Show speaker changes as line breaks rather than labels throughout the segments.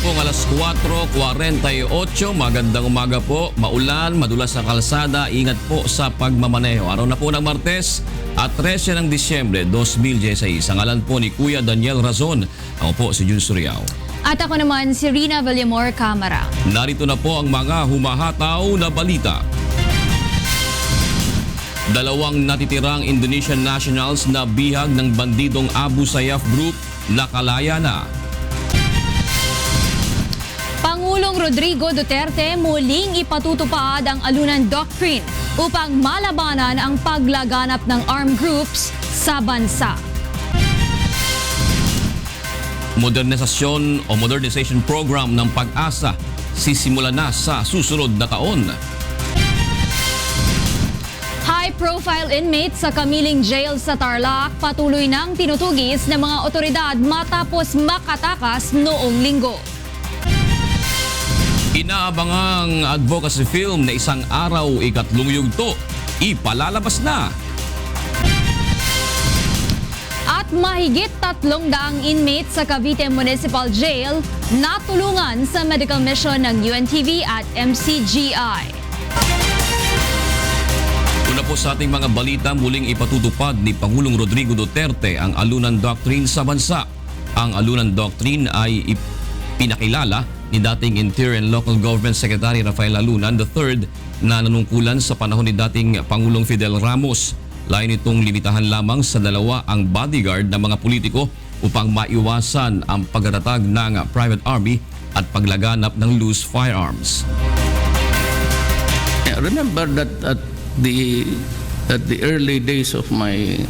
pong alas 4:48, magandang umaga po. Maulan, madulas sa kalsada, ingat po sa pagmamaneho. Araw na po ng Martes at 13 ng Disyembre 2016. Ang ngalan po ni Kuya Daniel Razon. Ako po si Jun Suriao.
At ako naman si Rina Villamor Camara.
Narito na po ang mga humahataw na balita. Dalawang natitirang Indonesian nationals na bihag ng bandidong Abu Sayyaf Group nakalaya na.
Pangulong Rodrigo Duterte muling ipatutupad ang Alunan Doctrine upang malabanan ang paglaganap ng armed groups sa bansa.
Modernization program ng Pag-asa sisimula na sa susunod na taon.
High-profile inmates sa Kamiling Jail sa Tarlac patuloy nang tinutugis ng mga otoridad matapos makatakas noong linggo.
Inaabangang advocacy film na Isang Araw Ikatlong Yugto, ipalalabas na.
At mahigit 300 inmates sa Cavite Municipal Jail natulungan sa medical mission ng UNTV at MCGI.
Una po sa ating mga balita, muling ipatutupad ni Pangulong Rodrigo Duterte ang Alunan Doctrine sa bansa. Ang Alunan Doctrine ay pinakilala ni dating Interior and Local Government Secretary Rafael Alunan III na nanungkulan sa panahon ni dating Pangulong Fidel Ramos. Lain itong limitahan lamang sa dalawa ang bodyguard ng mga politiko upang maiwasan ang pagtatatag ng private army at paglaganap ng loose firearms.
I remember that at the early days of my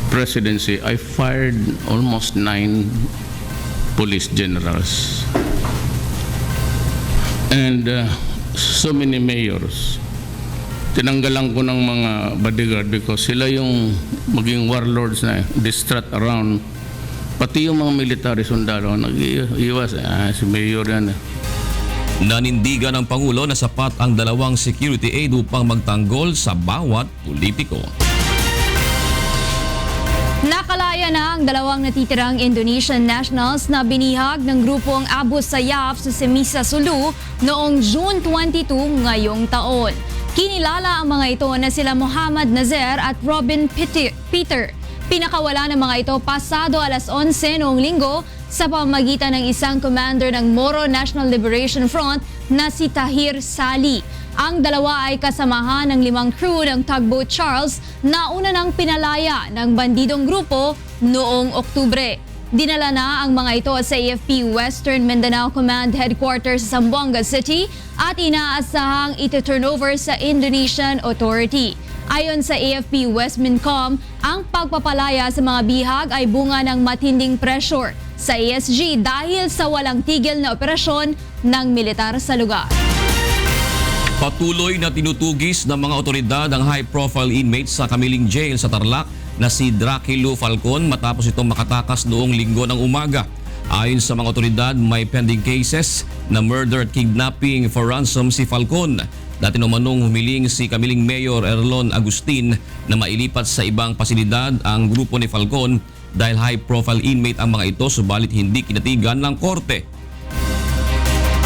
presidency, I fired almost 9 police generals and so many mayors. Tinanggalan ko ng mga bodyguard because sila yung maging warlords na distraught around. Pati yung mga military sundalo nag-iwas. Si mayor yan.
Nanindigan ng Pangulo na sapat ang dalawang security aid upang magtanggol sa bawat politiko.
Nakalaya na ang dalawang natitirang Indonesian nationals na binihag ng grupong Abu Sayyaf sa Semisa, Sulu noong June 22 ngayong taon. Kinilala ang mga ito na sila Muhammad Nazer at Robin Peter. Pinakawala ng mga ito pasado alas 11 noong linggo sa pamamagitan ng isang commander ng Moro National Liberation Front na si Tahir Sali. Ang dalawa ay kasamahan ng 5 crew ng tugboat Charles na una nang pinalaya ng bandidong grupo noong Oktubre. Dinala na ang mga ito sa AFP Western Mindanao Command Headquarters sa Zamboanga City at inaasahang iti-turnover sa Indonesian Authority. Ayon sa AFP West Mincom, ang pagpapalaya sa mga bihag ay bunga ng matinding pressure sa ESG dahil sa walang tigil na operasyon ng militar sa lugar.
Patuloy na tinutugis ng mga otoridad ang high-profile inmates sa Kamiling Jail sa Tarlac na si Drakilo Falcon matapos itong makatakas noong linggo ng umaga. Ayon sa mga otoridad, may pending cases na murder at kidnapping for ransom si Falcon. Dati namanong humiling si Kamiling Mayor Erlon Agustin na mailipat sa ibang pasilidad ang grupo ni Falcon dahil high-profile inmate ang mga ito subalit hindi kinatigan ng korte.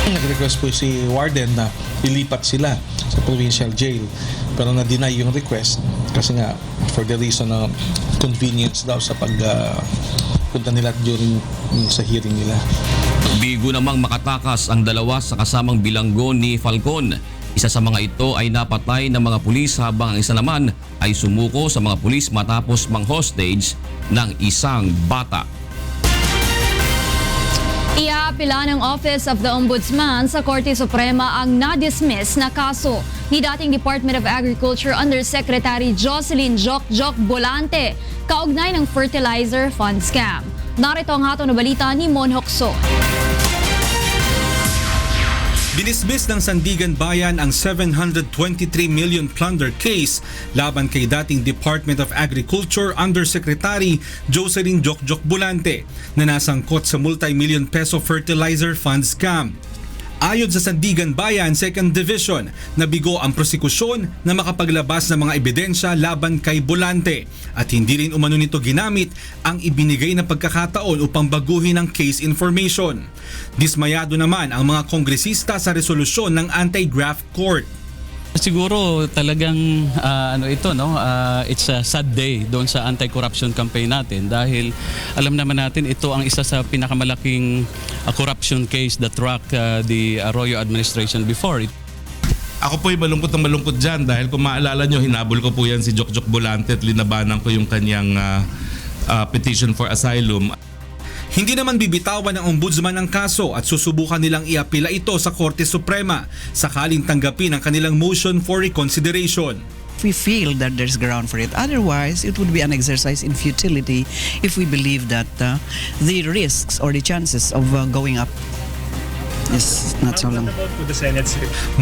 Nag-request po si Warden na ilipat sila sa provincial jail pero na-deny yung request kasi nga for the reason of convenience daw sa pagpunta nila during sa hearing nila.
Bigo namang makatakas ang dalawa sa kasamang bilanggo ni Falcon. Isa sa mga ito ay napatay ng mga pulis habang ang isa naman ay sumuko sa mga pulis matapos mang-hostage ng isang bata.
Iapila ng Office of the Ombudsman sa Korte Suprema ang na-dismiss na kaso ni dating Department of Agriculture Undersecretary Jocelyn Jokjok Bolante kaugnay ng fertilizer fund scam. Narito ang hatol na balita ni Mon Hokso.
Dinismiss ng Sandigan Bayan ang 723 million plunder case laban kay dating Department of Agriculture Undersecretary Jocelyn Jokjok Bolante na nasangkot sa multi-million peso fertilizer fund scam. Ayon sa Sandigan Bayan 2nd Division, nabigo ang prosekusyon na makapaglabas ng mga ebidensya laban kay Bolante at hindi rin umano nito ginamit ang ibinigay na pagkakataon upang baguhin ang case information. Dismayado naman ang mga kongresista sa resolusyon ng Anti-Graft Court.
Siguro talagang it's a sad day doon sa anti-corruption campaign natin dahil alam naman natin ito ang isa sa pinakamalaking corruption case that rocked the Arroyo administration before.
Ako po'y malungkot dyan dahil kung maalala nyo, hinabol ko po yan si Jokjok Bolante at linabanan ko yung kanyang petition for asylum.
Hindi naman bibitawan ng ombudsman ang kaso at susubukan nilang iapila ito sa Korte Suprema sakaling tanggapin ang kanilang motion for reconsideration.
We feel that there's ground for it. Otherwise, it would be an exercise in futility if we believe that the risks or the chances of going up is not so long.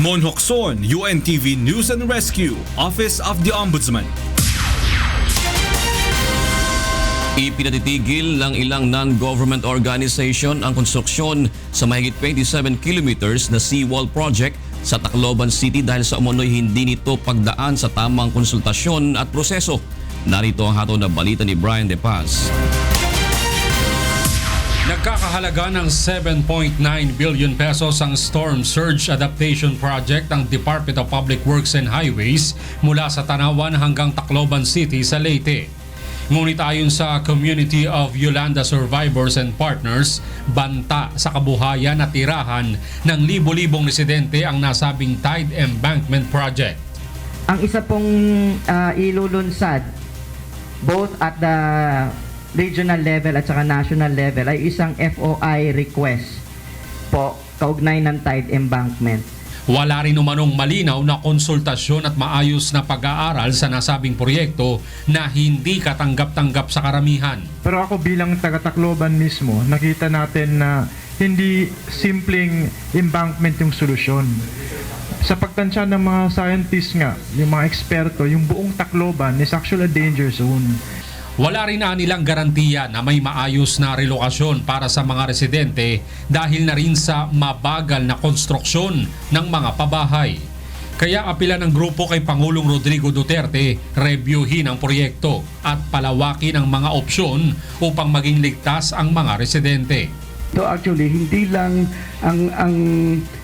Mon Hocson, UNTV News and Rescue, Office of the Ombudsman.
Ipinatitigil ng ilang non-government organization ang konstruksyon sa mahigit 27 kilometers na seawall project sa Tacloban City dahil sa umano'y hindi nito pagdaan sa tamang konsultasyon at proseso. Narito ang hatol na balita ni Brian De Paz.
Nagkakahalaga ng 7.9 billion pesos ang Storm Surge Adaptation Project ng Department of Public Works and Highways mula sa Tanawan hanggang Tacloban City sa Leyte. Ngunit ayon sa Community of Yolanda Survivors and Partners, banta sa kabuhayan at tirahan ng libo-libong residente ang nasabing Tide Embankment Project.
Ang isa pong ilulunsad both at the regional level at saka national level ay isang FOI request po kaugnay ng Tide Embankment.
Wala rin umanong malinaw na konsultasyon at maayos na pag-aaral sa nasabing proyekto na hindi katanggap-tanggap sa karamihan.
Pero ako bilang taga-Tacloban mismo, nakita natin na hindi simpleng embankment yung solusyon. Sa pagtansya ng mga scientists nga, yung mga eksperto, yung buong Tacloban is actually a danger zone.
Wala rin nilang garantiya na may maayos na relokasyon para sa mga residente dahil na rin sa mabagal na konstruksyon ng mga pabahay. Kaya apila ng grupo kay Pangulong Rodrigo Duterte, reviewin ang proyekto at palawakin ang mga opsyon upang maging ligtas ang mga residente.
So actually, hindi lang ang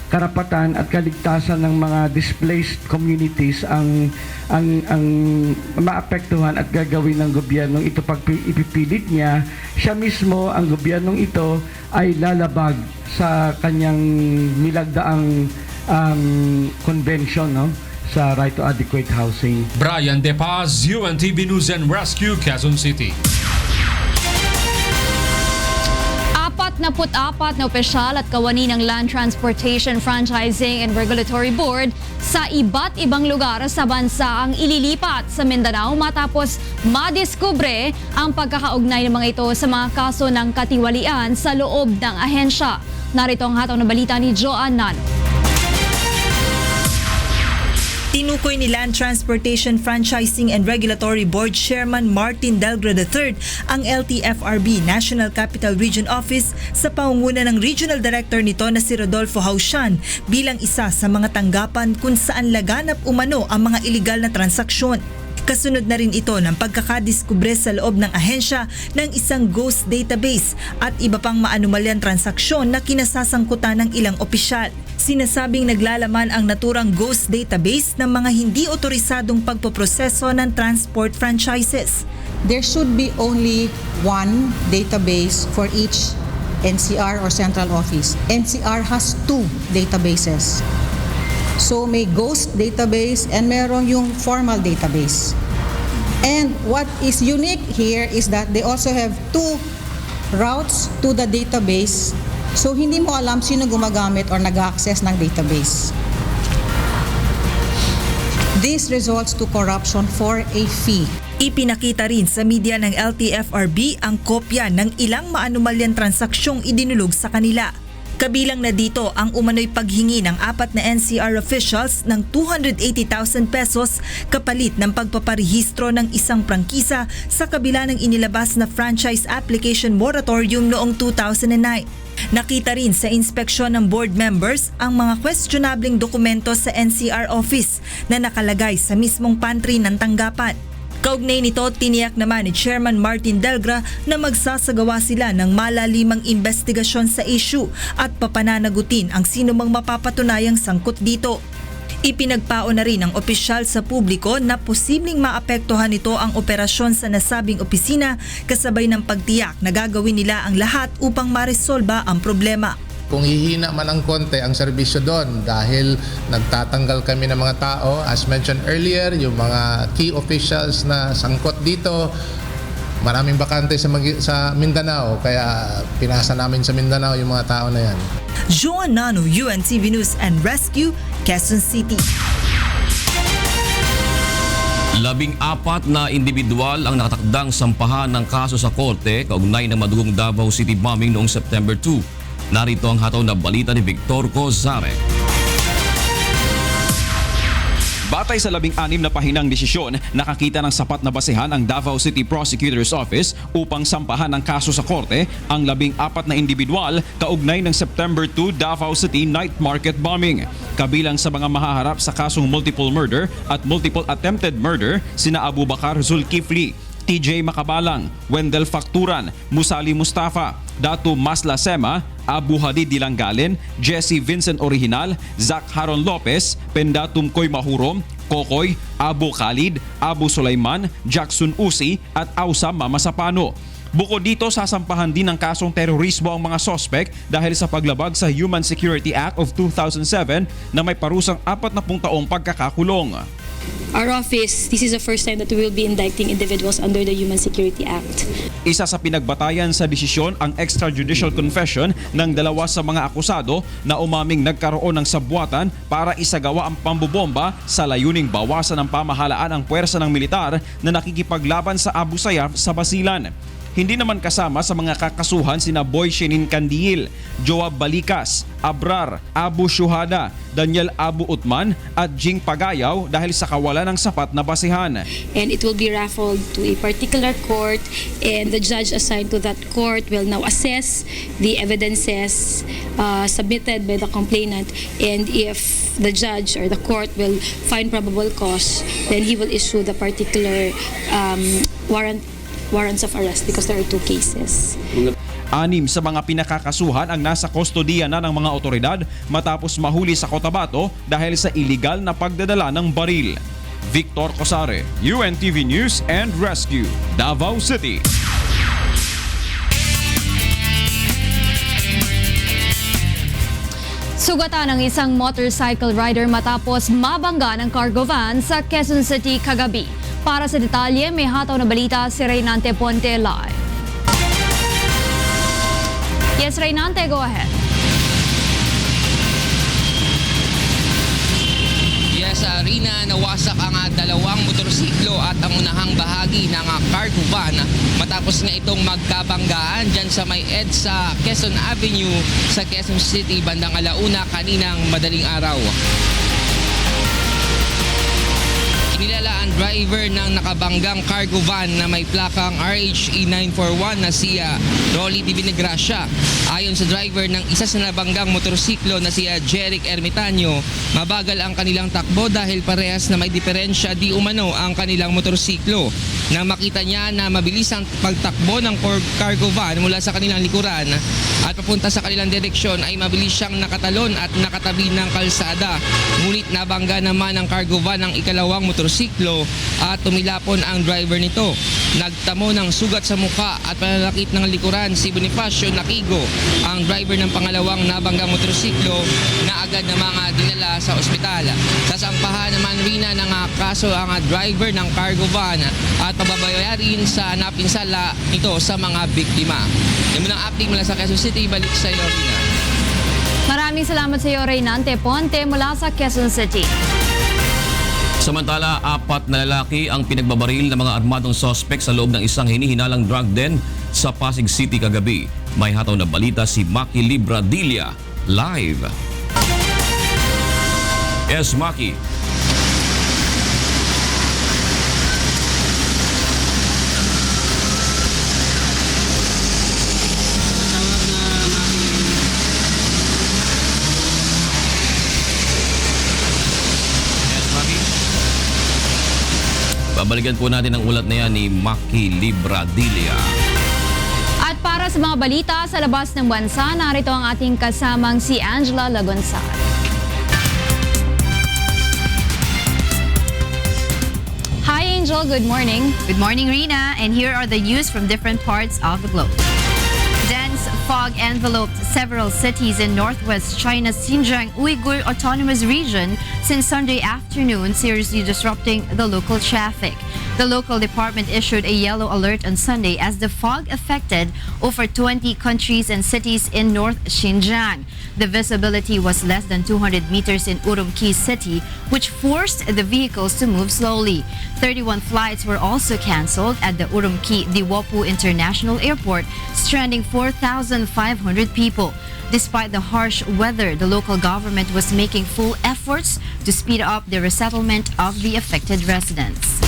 karapatan at kaligtasan ng mga displaced communities ang maapektuhan at gagawin ng gobyernong ito pag ipipilit niya, siya mismo ang gobyernong ito ay lalabag sa kanyang nilagdaang convention sa right to adequate housing.
Brian De Paz, UNTV News and Rescue, Quezon City.
44 na opisyal at kawani ng Land Transportation Franchising and Regulatory Board sa iba't ibang lugar sa bansa ang ililipat sa Mindanao matapos madiskubre ang pagkakaugnay ng mga ito sa mga kaso ng katiwalian sa loob ng ahensya. Narito ang hataw na balita ni Joanne Nano.
Tinukoy ni Land Transportation Franchising and Regulatory Board Chairman Martin Delgado III ang LTFRB National Capital Region Office sa pangunguna ng Regional Director nito na si Rodolfo Hausian bilang isa sa mga tanggapan kung saan laganap umano ang mga iligal na transaksyon. Kasunod na rin ito ng pagkakadiskubre sa loob ng ahensya ng isang ghost database at iba pang maanumalyang transaksyon na kinasasangkutan ng ilang opisyal. Sinasabing naglalaman ang naturang ghost database ng mga hindi otorisadong pagpoproseso ng transport franchises.
There should be only one database for each NCR or central office. NCR has 2 databases. So may ghost database and meron yung formal database. And what is unique here is that they also have 2 routes to the database. So hindi mo alam sino gumagamit or nag-access ng database. This results to corruption for a fee.
Ipinakita rin sa media ng LTFRB ang kopya ng ilang maanumalyang transaksyong idinulog sa kanila. Kabilang na dito ang umano'y paghingi ng 4 na NCR officials ng 280,000 pesos kapalit ng pagpaparehistro ng isang prangkisa sa kabila ng inilabas na franchise application moratorium noong 2009. Nakita rin sa inspeksyon ng board members ang mga questionabling dokumento sa NCR office na nakalagay sa mismong pantry ng tanggapan. Kaugnay nito, tiniyak naman ni Chairman Martin Delgra na magsasagawa sila ng malalimang investigasyon sa issue at papananagutin ang sinumang mapapatunayang sangkot dito. Ipinagpao na rin ng opisyal sa publiko na posibleng maapektuhan nito ang operasyon sa nasabing opisina kasabay ng pagtiyak na gagawin nila ang lahat upang maresolba ang problema.
Kung hihina man ang konti ang serbisyo doon dahil nagtatanggal kami ng mga tao, as mentioned earlier, yung mga key officials na sangkot dito, maraming bakante sa Mindanao, kaya pinasa namin sa Mindanao yung mga tao na yan.
Joan Nano, UNTV News and Rescue, Quezon City.
14 na individual ang nakatakdang sampahan ng kaso sa korte kaugnay ng madugong Davao City bombing noong September 2. Narito ang hataw na balita ni Victor Cozare.
Batay sa 16 na pahinang desisyon, nakakita ng sapat na basehan ang Davao City Prosecutor's Office upang sampahan ng kaso sa korte ang 14 na individual kaugnay ng September 2 Davao City night market bombing. Kabilang sa mga mahaharap sa kasong multiple murder at multiple attempted murder sina Abubakar Zulkifli, TJ Makabalang, Wendell Facturan, Musali Mustafa, Datu Masla Sema, Abu Hadi Dilanggalin, Jesse Vincent Original, Zach Haron Lopez, Pendatum Koy Mahurom, Kokoy, Abu Khalid, Abu Sulaiman, Jackson Usi at Ausam Mamasapano. Bukod dito, sasampahan din ng kasong terorismo ang mga sospek dahil sa paglabag sa Human Security Act of 2007 na may parusang 40 taong pagkakakulong.
Our office, this is the first time that we will be indicting individuals under the Human Security Act.
Isa sa pinagbatayan sa desisyon ang extrajudicial confession ng dalawa sa mga akusado na umaming nagkaroon ng sabwatan para isagawa ang pambobomba sa layuning bawasan ng pamahalaan ang puwersa ng militar na nakikipaglaban sa Abu Sayyaf sa Basilan. Hindi naman kasama sa mga kakasuhan sina Boy Shenin Candiil, Joab Balikas, Abrar, Abu Shuhada, Daniel Abu Utman at Jing Pagayaw dahil sa kawalan ng sapat na basehan.
And it will be raffled to a particular court, and the judge assigned to that court will now assess the evidences submitted by the complainant, and if the judge or the court will find probable cause, then he will issue the particular warrants of arrest because there are 2 cases.
6 sa mga pinakakasuhan ang nasa kustodiya na ng mga otoridad matapos mahuli sa Cotabato dahil sa iligal na pagdadala ng baril. Victor Cosare, UNTV News and Rescue, Davao City.
Sugatan ng isang motorcycle rider matapos mabangga ng cargo van sa Quezon City kagabi. Para sa detalye, may hataw na balita si Reynante Ponte live. Yes, Reynante, go ahead.
Yes, Rina, nawasak ang dalawang motorsiklo at ang unahang bahagi ng cargo van matapos nga itong magkabanggaan dyan sa may EDSA Quezon Avenue sa Quezon City bandang alauna kaninang madaling araw. Kinilala ang driver ng nakabanggang cargo van na may plakang RHE 941 na si Rolly Divinagracia. Ayon sa driver ng isa sa nabanggang motorsiklo na si Jeric Ermitanyo, mabagal ang kanilang takbo dahil parehas na may diferensya di umano ang kanilang motorsiklo. Nang makita niya na mabilis ang pagtakbo ng cargo van mula sa kanilang likuran at papunta sa kanilang direksyon ay mabilis siyang nakatalon at nakatabi ng kalsada. Ngunit nabangga naman ang cargo van ng ikalawang motorsiklo at tumilapon ang driver nito. Nagtamo ng sugat sa muka at pananakit ng likuran si Bonifacio Nakigo, ang driver ng pangalawang nabanggang motorsiklo na agad na mga dinala sa ospital. Sasampahan naman Rina ng kaso ang driver ng cargo van at pababayarin sa napinsala nito sa mga biktima. Yung muna update mula sa Quezon City, balik sa iyo, Rina.
Maraming salamat sa iyo, Reynante Ponte, mula sa Quezon City.
Samantala, 4 na lalaki ang pinagbabaril ng mga armadong suspect sa loob ng isang hinihinalang drug den sa Pasig City kagabi. May hataw na balita si Maki Libradilla live. Yes, Maki. Babalikan po natin ang ulat na yan ni Maki Libradilia.
At para sa mga balita sa labas ng bansa, narito ang ating kasamang si Angela Lagonzar. Hi Angel, good morning.
Good morning, Rina, and here are the news from different parts of the globe. Dense fog enveloped several cities in northwest China's Xinjiang Uyghur Autonomous Region since Sunday afternoon, seriously disrupting the local traffic. The local department issued a yellow alert on Sunday as the fog affected over 20 countries and cities in North Xinjiang. The visibility was less than 200 meters in Urumqi city, which forced the vehicles to move slowly. 31 flights were also canceled at the Urumqi Diwapu International Airport, stranding 4,500 people. Despite the harsh weather, the local government was making full efforts to speed up the resettlement of the affected residents.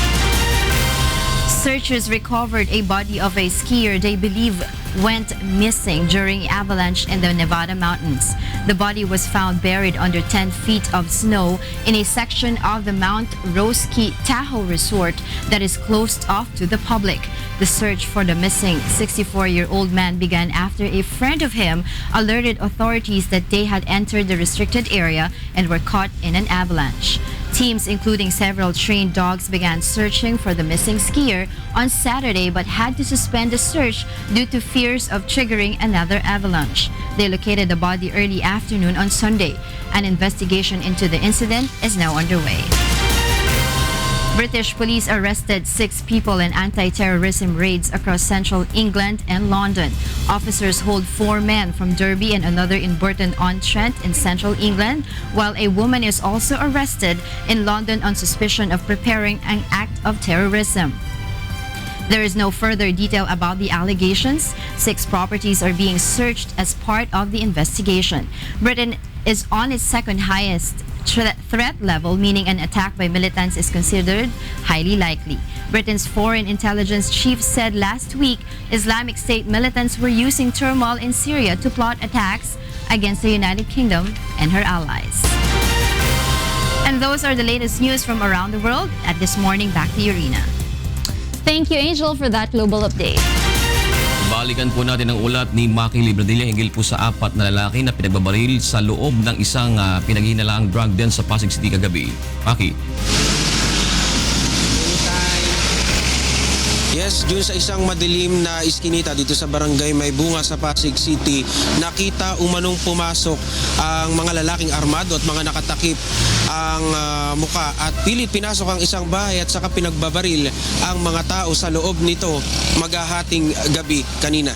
Searchers recovered a body of a skier they believe went missing during avalanche in the Nevada mountains. The body was found buried under 10 feet of snow in a section of the Mount Roski Tahoe Resort that is closed off to the public. The search for the missing 64-year-old man began after a friend of him alerted authorities that they had entered the restricted area and were caught in an avalanche. Teams, including several trained dogs, began searching for the missing skier on Saturday but had to suspend the search due to fears of triggering another avalanche. They located the body early afternoon on Sunday. An investigation into the incident is now underway. British police arrested 6 people in anti-terrorism raids across central England and London. Officers hold 4 men from Derby and another in Burton-on-Trent in central England, while a woman is also arrested in London on suspicion of preparing an act of terrorism. There is no further detail about the allegations. 6 properties are being searched as part of the investigation. Britain is on its second highest threat level, meaning an attack by militants is considered highly likely. Britain's foreign intelligence chief said last week Islamic State militants were using turmoil in Syria to plot attacks against the United Kingdom and her allies. And those are the latest news from around the world. At This Morning, back to you, Rina.
Thank you, Angel, for that global update.
Balikan po natin ang ulat ni Maki Libradilia hinggil po sa 4 na lalaki na pinagbabaril sa loob ng isang pinaghinalaang drug den sa Pasig City kagabi. Maki.
Yes, dun sa isang madilim na iskinita dito sa barangay Maybunga sa Pasig City, nakita umanong pumasok ang mga lalaking armado at mga nakatakip ang muka at pilit pinasok ang isang bahay at saka pinagbabaril ang mga tao sa loob nito maghahating gabi kanina.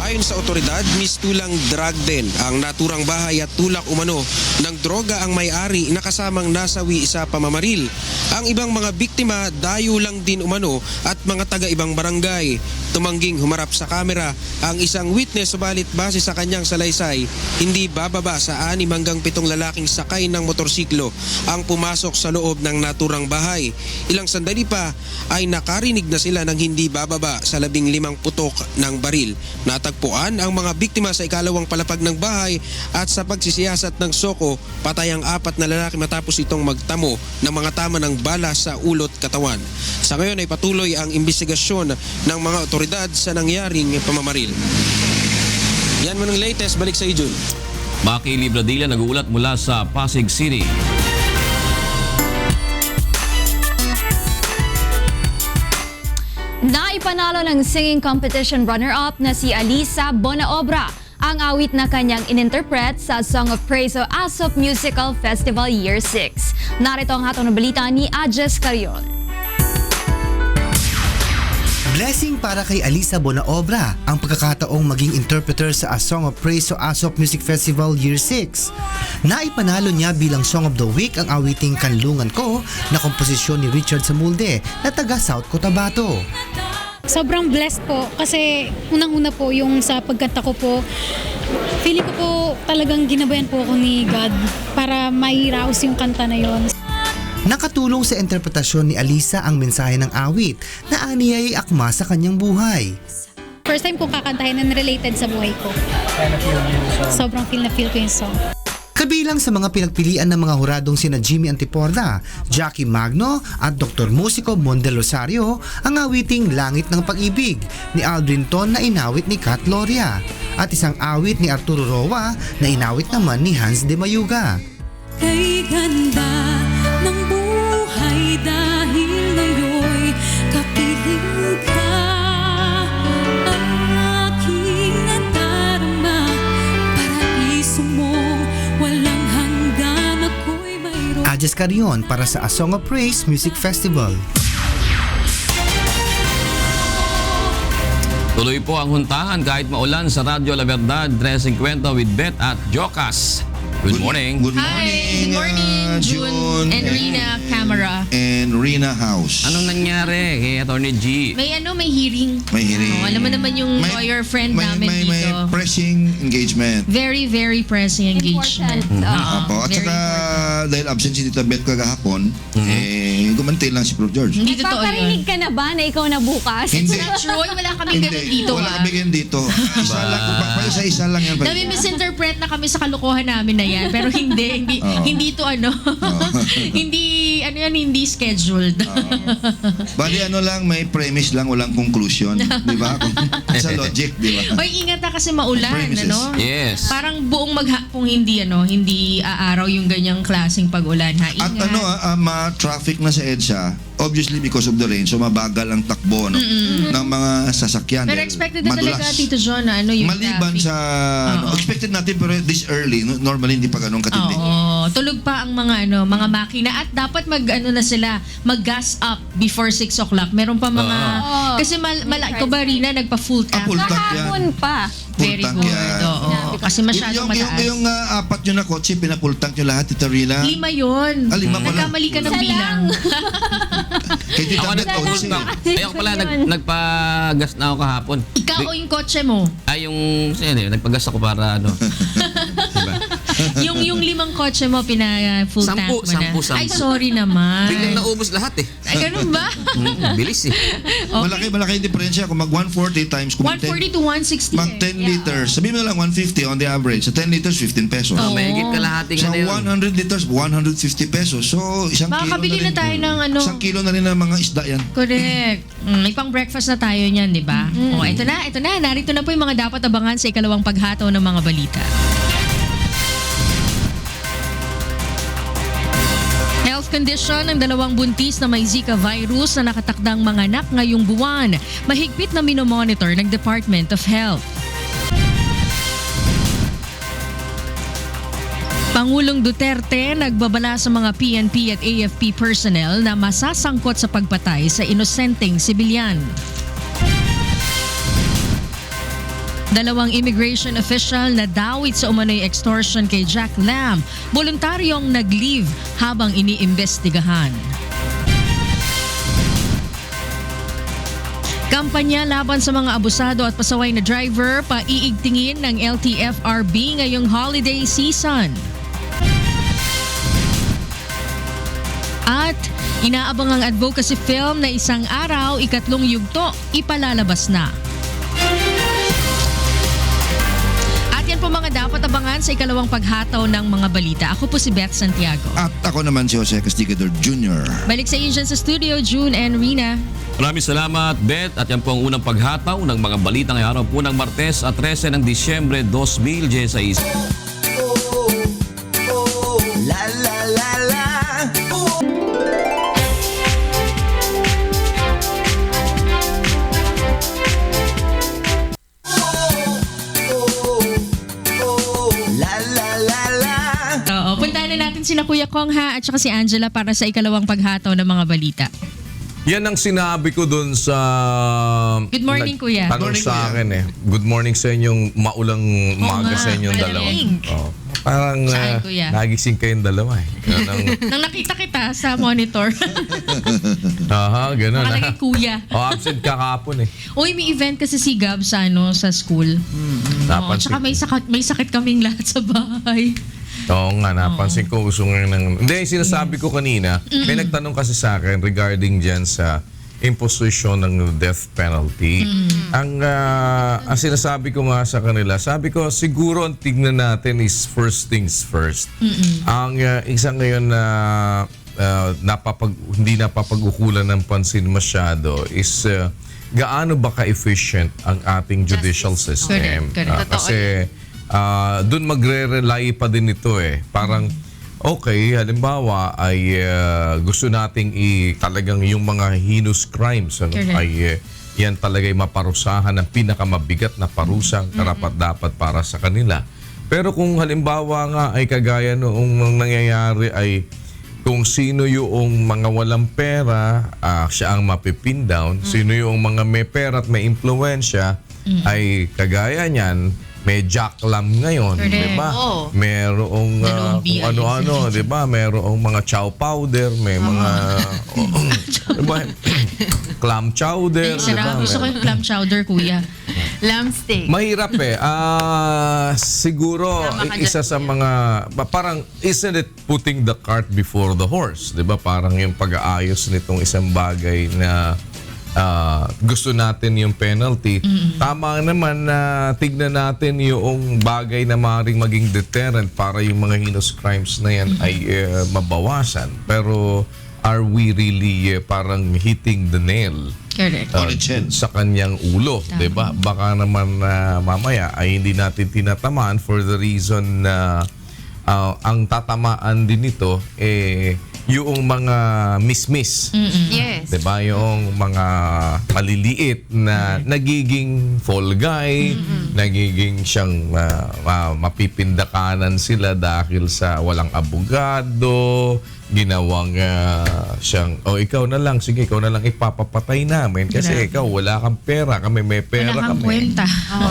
Ayon sa otoridad, mistulang drug den ang naturang bahay at tulak umano ng droga ang may-ari na kasamang nasawi sa pamamaril. Ang ibang mga biktima dayo lang din umano at mga taga-ibang barangay. Tumangging humarap sa kamera ang isang witness, subalit base sa kanyang salaysay, hindi bababa sa 6 hanggang 7 lalaking sakay ng motorsiklo ang pumasok sa loob ng naturang bahay. Ilang sandali pa ay nakarinig na sila ng hindi bababa sa 15 putok ng baril. Natagpuan ang mga biktima sa ikalawang palapag ng bahay at sa pagsisiyasat ng soko, patay ang 4 na lalaki matapos itong magtamo ng mga tama ng bala sa ulot katawan. Sa ngayon ay patuloy ang investigasyon ng mga otoridad sa nangyaring pamamaril. Yan man ang latest, balik sa Jun.
Maki Libradilia nag-uulat mula sa Pasig City.
Naipanalo ng singing competition runner-up na si Alisa Bonaobra ang awit na kanyang ininterpret sa Song of Praise o ASOP Musical Festival Year 6. Narito ang hatong na balita ni Ajes Cariol.
Blessing para kay Alisa Bonaobra ang pagkakataong maging interpreter sa A Song of Praise o ASOP Music Festival Year 6. Naipanalo niya bilang Song of the Week ang awiting Kanlungan Ko na komposisyon ni Richard Samulde na taga South Cotabato.
Sobrang blessed po kasi unang-una po yung sa pagkanta ko po, feeling ko po talagang ginabayan po ako ni God para mairaos yung kanta na yon.
Nakatulong sa interpretasyon ni Alisa ang mensahe ng awit na aniyay akma sa kanyang buhay.
First time kong kakantahin and related sa buhay ko. Sobrang feel na feel ko yung song.
Kabilang sa mga pinagpilian ng mga huradong sina Jimmy Antiporda, Jackie Magno at Dr. Musico Mondel Rosario ang awiting Langit ng Pag-ibig ni Aldrin Ton na inawit ni Kat Loria at isang awit ni Arturo Roa na inawit naman ni Hans de Mayuga.
Kay ganda ng buhay dahil ngayon'y kapiling ka, ang aking nadarama, paraiso mo, walang hanggan, ako'y mayroon.
Adjes Carion para sa A Song of Praise Music Festival.
Tuloy po ang huntahan kahit maulan sa Radyo La Verdad 350 with Bet at Jocas. Good morning.
Good
Hi, good morning, June and Rina Camera.
And Rina House.
Anong nangyari kay Atty. G?
May hearing.
May hearing.
Alam mo naman yung lawyer friend namin dito.
May pressing engagement.
Very, very pressing engagement.
At saka dahil absent si Tita Beth kagahapon, gumanti lang si Prof. George.
Hindi totoo yun.
Nagpaparinig ka na ba na ikaw na bukas?
Hindi.
It's not true. Wala kaming ganun dito.
Wala kami ganun dito. Isa lang, isa lang yan.
Nami-misinterpret na kami sa kalokohan namin na yan. Pero hindi ito hindi scheduled.
Bali lang, may premise lang, walang conclusion. Di ba? Sa logic, di ba?
Oy, ingat na kasi maulan,
Premises.
ano?
Yes.
Parang buong maghapong hindi aaraw yung ganyang klaseng pag-ulan, ha?
At
Ingat.
ma-traffic na sa EDSA, obviously because of the rain, so mabagal ang takbo ng mga sasakyan.
Pero expected din talaga, Tito John, na yung
maliban
traffic.
sa expected natin, pero this early, normally hindi pa ganun katindi.
Oo, tulog pa ang mga makina at dapat mag-gas up before 6 o'clock. Meron pa mga kasi ikaw ba, Rina, nagpa full tank?
Full tank yan.
Kahapon pa.
Very
Full tank
good.
yan.
Oo. Kasi masyadong mataas.
Yung apat nyo na kotse, pinapul tank nyo lahat, Tita Rina.
5 yun.
5 pala.
Nagkamali ka ng bilang.
Kay Tita
Ako
Beth, also.
Ayoko pala, nagpagas na ako kahapon.
Ikaw o yung kotse mo?
Ay, nagpagas ako para diba?
yung 5 kotse mo, full tank mo na.
10.
Ay, sorry naman.
Biglang naubos lahat eh.
Ay, ganun ba?
Bilis eh.
Okay. Malaki yung diferensya. Kung mag 140 times, kung
140 to 160.
mag 10 liters, sabihin mo lang 150 on the average. Sa 10 liters, 15 pesos.
Mahigit kalahating
Sa
ano yun.
100 liters, 150 pesos. So, isang kilo
Makakabili na tayo ng
Isang kilo na rin ng mga isda yan.
Correct. May pang breakfast na tayo niyan, di ba? Ito na. Narito na po yung mga dapat abangan sa ikalawang paghataw ng mga balita. Health condition ng 2 buntis na may Zika virus na nakatakdang manganak ngayong buwan. Mahigpit na minomonitor ng Department of Health. Pangulong Duterte nagbabala sa mga PNP at AFP personnel na masasangkot sa pagpatay sa inosenteng sibilyan. 2 immigration official na dawit sa umano'y extortion kay Jack Lam, voluntaryong nag-leave habang iniimbestigahan. Kampanya laban sa mga abusado at pasaway na driver paiigtingin ng LTFRB ngayong holiday season. At inaabang ang advocacy film na Isang Araw, Ikatlong Yugto, ipalalabas na. At yan po mga dapat abangan sa ikalawang paghataw ng mga balita. Ako po si Beth Santiago.
At ako naman si Jose Castigador Jr.
Balik sa inyo dyan sa studio, June and Rina.
Maraming salamat, Beth. At yan po ang unang paghataw ng mga balita ngayong araw po ng Martes at 13 ng Disyembre 2016.
La la la la.
Puntahan na natin sina Kuya Kong at saka si Angela para sa ikalawang paghataw ng mga balita.
Yan ang sinabi ko dun sa...
Good morning, Kuya.
Tanong
Good morning,
sa
Kuya.
akin eh. Good morning sa inyong maulang umaga sa inyong dalawa. Oh. Parang
Saan, Kuya?
nagising kayong dalawa eh.
Nang nakita kita sa monitor.
Aha, ganun.
Nakalagay Kuya.
Absent ka kahapon eh.
Uy, may event kasi si Gab sa school.
Napansin
Tsaka may sakit kaming lahat sa bahay.
Oo nga, napansin ko uso nga ng... Hindi, sinasabi ko kanina, may nagtanong kasi sa akin regarding dyan sa imposition ng death penalty. Ang sinasabi ko nga sa kanila, sabi ko siguro ang tignan natin is first things first. Ang isang ngayon na hindi napapag-ukulan ng pansin masyado is gaano ba ka-efficient ang ating judicial system.
Correct.
Kasi doon magre-rely pa din ito Parang okay, halimbawa ay gusto nating talagang yung mga heinous crimes ay yan talaga ay maparusahan ng pinakamabigat na parusang karapat-dapat para sa kanila. Pero kung halimbawa nga ay kagaya noong nangyayari ay kung sino yung mga walang pera, siya ang mapipin down. Sino yung mga may pera at may impluwensya ay kagaya niyan, may Jack Lam ngayon, di ba? Merong kung ano-ano, di ba? Merong mga chow powder, may mga diba? Clam chowder.
Sarap. Gusto ko yung clam chowder, kuya.
Lamb steak.
Mahirap siguro isa sa mga parang isn't it putting the cart before the horse, 'di ba? Parang yung pag-aayos nitong isang bagay na gusto natin yung penalty. Tama naman na tignan natin yung bagay na maaaring maging deterrent para yung mga heinous crimes na yan ay mabawasan. Pero are we really parang hitting the nail sa kanyang ulo, 'di ba? Baka naman mamaya ay hindi natin tinatamaan for the reason na ang tatamaan din nito yung mga miss-miss.
Yes.
'Di ba? Yung mga maliliit na nagiging fall guy, nagiging siyang mapipindakanan sila dahil sa walang abogado, ginawang siyang ikaw na lang, sige, ikaw na lang ipapapatay namin kasi ikaw wala kang pera, kami may pera,
wala kang
kami.
kwenta.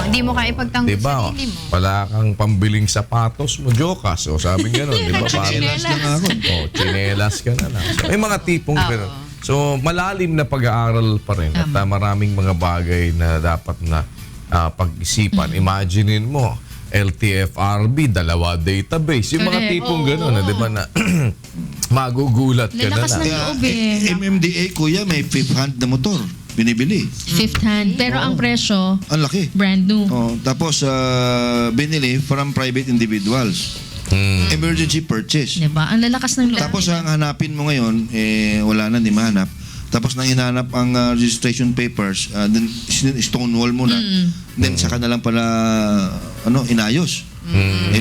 Hindi mo kaya ipagtanggol
Diba?
sarili mo.
Wala kang pambiling sapatos mo, jokas. O sabi nga nun, di ba?
Chinelas lang ako.
Chinelas ka na lang. So, may mga tipong ganun. So, malalim na pag-aaral pa rin at maraming mga bagay na dapat na pag-isipan. Imaginein mo, LTFRB, 2 database. Yung mga tipong gano'n, di ba na magugulat ka na
Lalakas
lang.
ng loob
MMDA, kuya, may fifth hand na motor. Binibili.
Fifth hand. Pero ang presyo,
Ang laki.
brand new.
Tapos, binili from private individuals. Emergency purchase.
Diba? Ang lalakas ng loob.
Tapos, ang hanapin mo ngayon, wala na, di mahanap. Tapos, nang hinanap ang registration papers, then stonewall mo na. Then, saka na lang pala, inayos.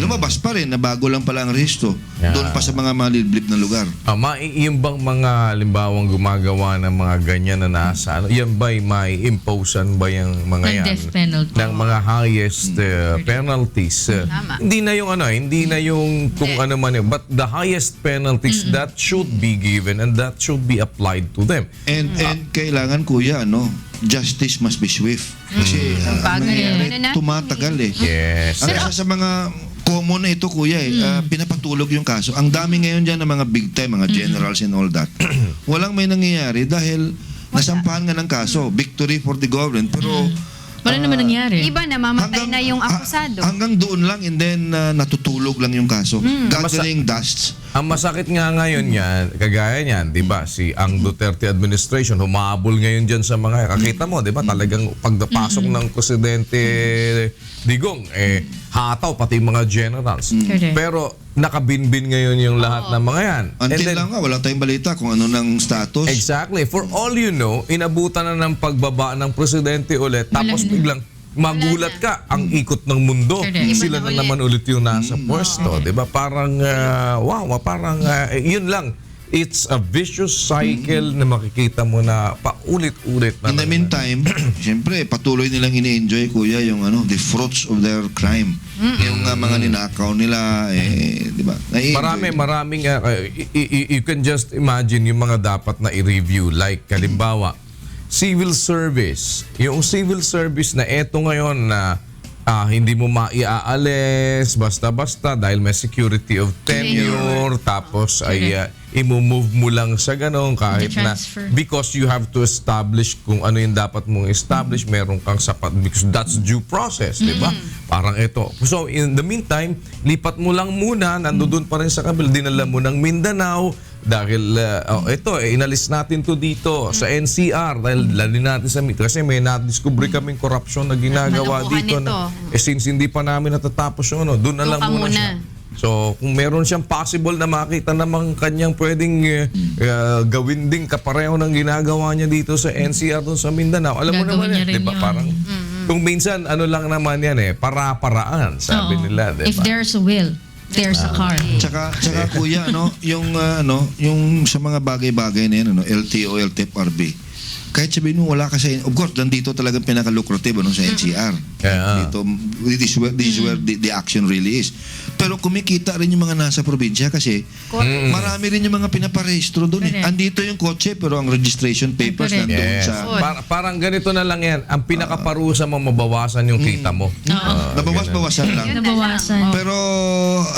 Lumabas pa rin na bago lang pala ang rehistro. Doon pa sa mga maliblib na lugar.
Yung bang mga limbawang gumagawa ng mga ganyan na nasa yan ba'y may imposean ba yung mga
Ng
yan?
death penalty.
Ng mga highest penalties. Hindi na yung hindi na yung kung ano man yun. But the highest penalties that should be given and that should be applied to them.
And kailangan, kuya, justice must be swift. Kasi ang nangyayari, tumatagal
Yes.
Ang isa sa mga common na ito, kuya, pinapatulog yung kaso. Ang dami ngayon dyan ng mga big time, mga generals and all that. Walang may nangyayari dahil nasampahan nga ng kaso. Victory for the government. Pero
wala naman nangyari.
Iba na, mamatay na yung akusado.
hanggang doon lang and then natutulog lang yung kaso. Gathering dust.
Ang masakit nga ngayon yan, kagaya niyan, di ba, ang Duterte administration, humabol ngayon dyan sa mga, kakita mo, di ba, talagang pagpasok ng Presidente Digong, hataw pati yung mga generals. Pero nakabinbin ngayon yung lahat ng mga yan.
Until lang nga, wala tayong balita kung ano ng status.
Exactly. For all you know, inabutan na ng pagbaba ng Presidente ulit, tapos biglang magulat ka, ang ikot ng mundo. Sila na naman ulit yung nasa pwesto. Diba? Parang, parang yun lang. It's a vicious cycle na makikita mo na paulit-ulit na.
In the meantime, siyempre, patuloy nilang ini-enjoy, kuya, yung the fruits of their crime. Yung mga ninakaw nila, di ba?
Maraming, you can just imagine yung mga dapat na i-review. Like, kalimbawa, civil service. Yung civil service na eto ngayon na hindi mo maiaalis basta-basta dahil may security of tenure, tapos ay i-move mo lang sa ganun kahit na because you have to establish kung ano yung dapat mong establish, meron kang sapat because that's due process, di ba? Parang ito. So in the meantime, lipat mo lang muna, nandoon pa rin sa kabila, dinala mo ng Mindanao, Dahil inalis natin to dito sa NCR dahil lalin natin sa kasi may na-discover kaming korupsyon na ginagawa
Nakuha
dito
nito.
since hindi pa namin natatapos yun, doon na lang muna siya. So, kung meron siyang possible na makita namang kanyang pwedeng gawin ding kapareho ng ginagawa niya dito sa NCR doon sa Mindanao, alam mo naman yan, di ba? Parang, kung minsan, lang naman yan para-paraan, sabi nila, di ba?
If there's a will, there's a car.
Tsaka kuya, yung sa mga bagay-bagay na yan, LTO, LTFRB, kahit sabihin mo wala ka sa, of course, nandito talagang pinaka-lucrative sa NCR. Dito, this is where the action really is. Pero kumikita rin yung mga nasa probinsya kasi marami rin yung mga pinaparehistro doon. Andito yung kotse pero ang registration papers nandoon sa...
Parang ganito na lang yan. Ang pinakaparusa mo, mabawasan yung kita mo.
Nabawas-bawasan lang. Pero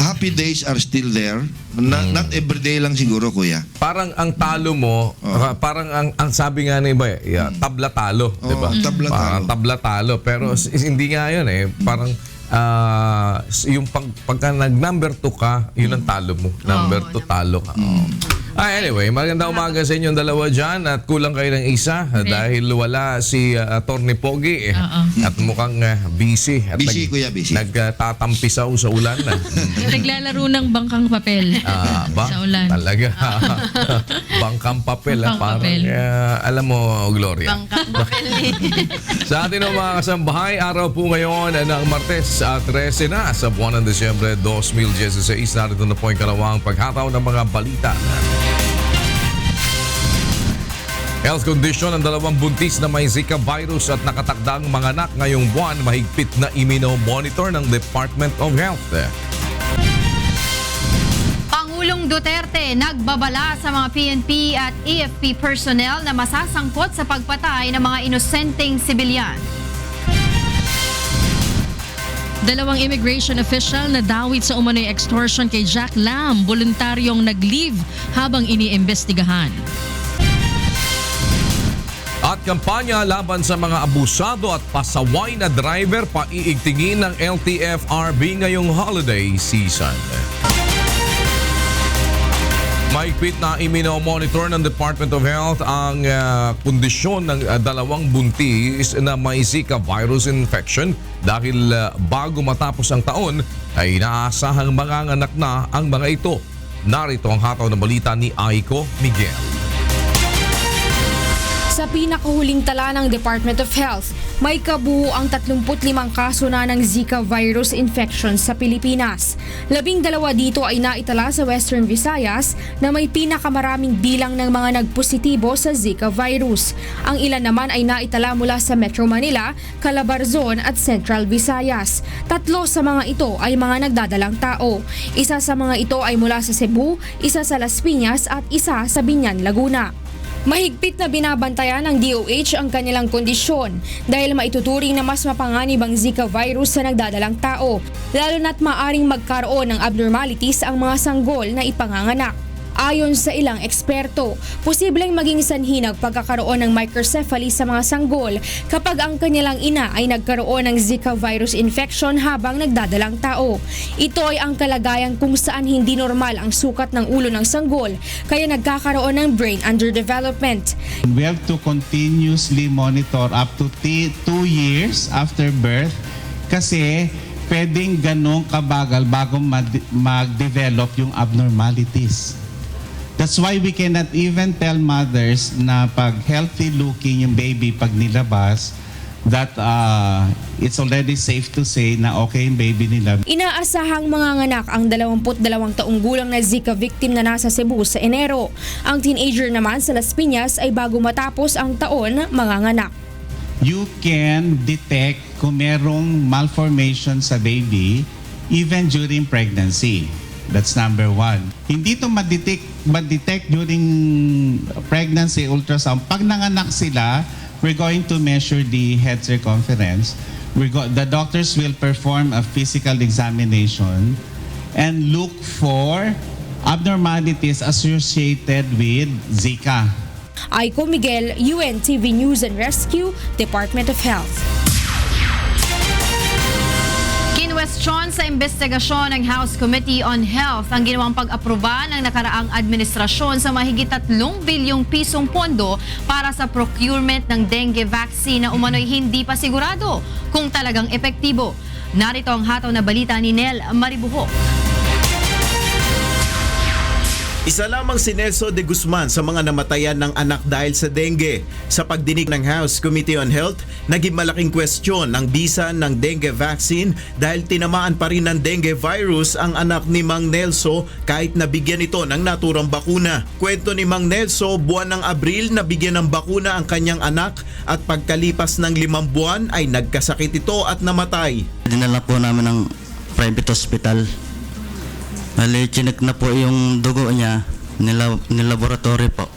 happy days are still there. Not every day lang siguro, kuya.
Parang ang talo mo, parang ang sabi nga na iba, tabla talo, 'di ba? Tabla talo, pero hindi nga 'yun parang yung pagka nag-number 2 ka, yun ang talo mo. Number 2 talo ka. Anyway, magandang umaga sa inyong dalawa dyan at kulang kayo ng isa dahil wala si Atty. Pogi at mukhang busy. At
busy, kuya, busy.
Nagtatampisaw sa ulan.
Naglalaro ng bangkang papel sa ulan.
Talaga. Bangkang papel. Parang, alam mo, Gloria.
Bangkang papel.
Sa atin mga kasambahay, araw po ngayon ng Martes 13 na sa buwan ng Desyembre 2016. Narito na po yung kalawang paghataw ng mga balita. Health condition ng 2 buntis na may Zika virus at nakatakdang mga anak ngayong buwan, mahigpit na imino-monitor ng Department of Health.
Pangulong Duterte nagbabala sa mga PNP at AFP personnel na masasangkot sa pagpatay ng mga inosenteng sibilyan.
2 immigration official na dawit sa umano'y extortion kay Jack Lam, voluntaryong nag-leave habang iniimbestigahan.
At kampanya laban sa mga abusado at pasaway na driver paiigtingin ng LTFRB ngayong holiday season. Mahigpit na imino-monitor ng Department of Health ang kondisyon ng 2 buntis na may Zika virus infection dahil bago matapos ang taon ay inaasahang manganganak na ang mga ito. Narito ang hataw na balita ni Aiko Miguel.
Sa pinakahuling tala ng Department of Health, may kabuo ang 35 kaso na ng Zika virus infection sa Pilipinas. 12 dito ay naitala sa Western Visayas na may pinakamaraming bilang ng mga nagpositibo sa Zika virus. Ang ilan naman ay naitala mula sa Metro Manila, Calabarzon at Central Visayas. 3 sa mga ito ay mga nagdadalang tao. Isa sa mga ito ay mula sa Cebu, isa sa Las Piñas at isa sa Biñan, Laguna. Mahigpit na binabantayan ng DOH ang kanilang kondisyon dahil maituturing na mas mapanganib ang Zika virus sa nagdadalang tao, lalo na't maaring magkaroon ng abnormalities ang mga sanggol na ipanganganak. Ayon sa ilang eksperto, posibleng maging sanhi ng pagkakaroon ng microcephaly sa mga sanggol kapag ang kanilang ina ay nagkaroon ng Zika virus infection habang nagdadalang tao. Ito ay ang kalagayan kung saan hindi normal ang sukat ng ulo ng sanggol kaya nagkakaroon ng brain underdevelopment.
We have to continuously monitor up to 2 years after birth kasi pwedeng ganong kabagal bago mag-develop yung abnormalities. That's why we cannot even tell mothers na pag healthy looking yung baby pag nilabas, that it's already safe to say na okay yung baby nila.
Inaasahang manganganak ang 22 taong gulang na Zika victim na nasa Cebu sa Enero. Ang teenager naman sa Las Piñas ay bago matapos ang taon manganganak.
You can detect kung merong malformation sa baby even during pregnancy. That's number 1. Hindi ito ma-detect during pregnancy ultrasound. Pag nanganak sila, we're going to measure the head circumference. The doctors will perform a physical examination and look for abnormalities associated with Zika.
Aiko Miguel, UNTV News and Rescue, Department of Health.
Kwestiyon sa investigasyon ng House Committee on Health ang ginawang pag-aproba ng nakaraang administrasyon sa mahigit 3 bilyong pisong pondo para sa procurement ng dengue vaccine na umano'y hindi pa sigurado kung talagang epektibo. Narito ang hataw na balita ni Nel Maribuho.
Isa lamang si Nelson de Guzman sa mga namatayan ng anak dahil sa dengue. Sa pagdinig ng House Committee on Health, naging malaking kwestiyon ang bisa ng dengue vaccine dahil tinamaan pa rin ng dengue virus ang anak ni Mang Nelson kahit nabigyan ito ng naturang bakuna. Kwento ni Mang Nelson, buwan ng Abril nabigyan ng bakuna ang kanyang anak at pagkalipas ng 5 buwan ay nagkasakit ito at namatay.
Dinala po namin ng private hospital. Bali, chinek na po yung dugo niya, nilaboratory po.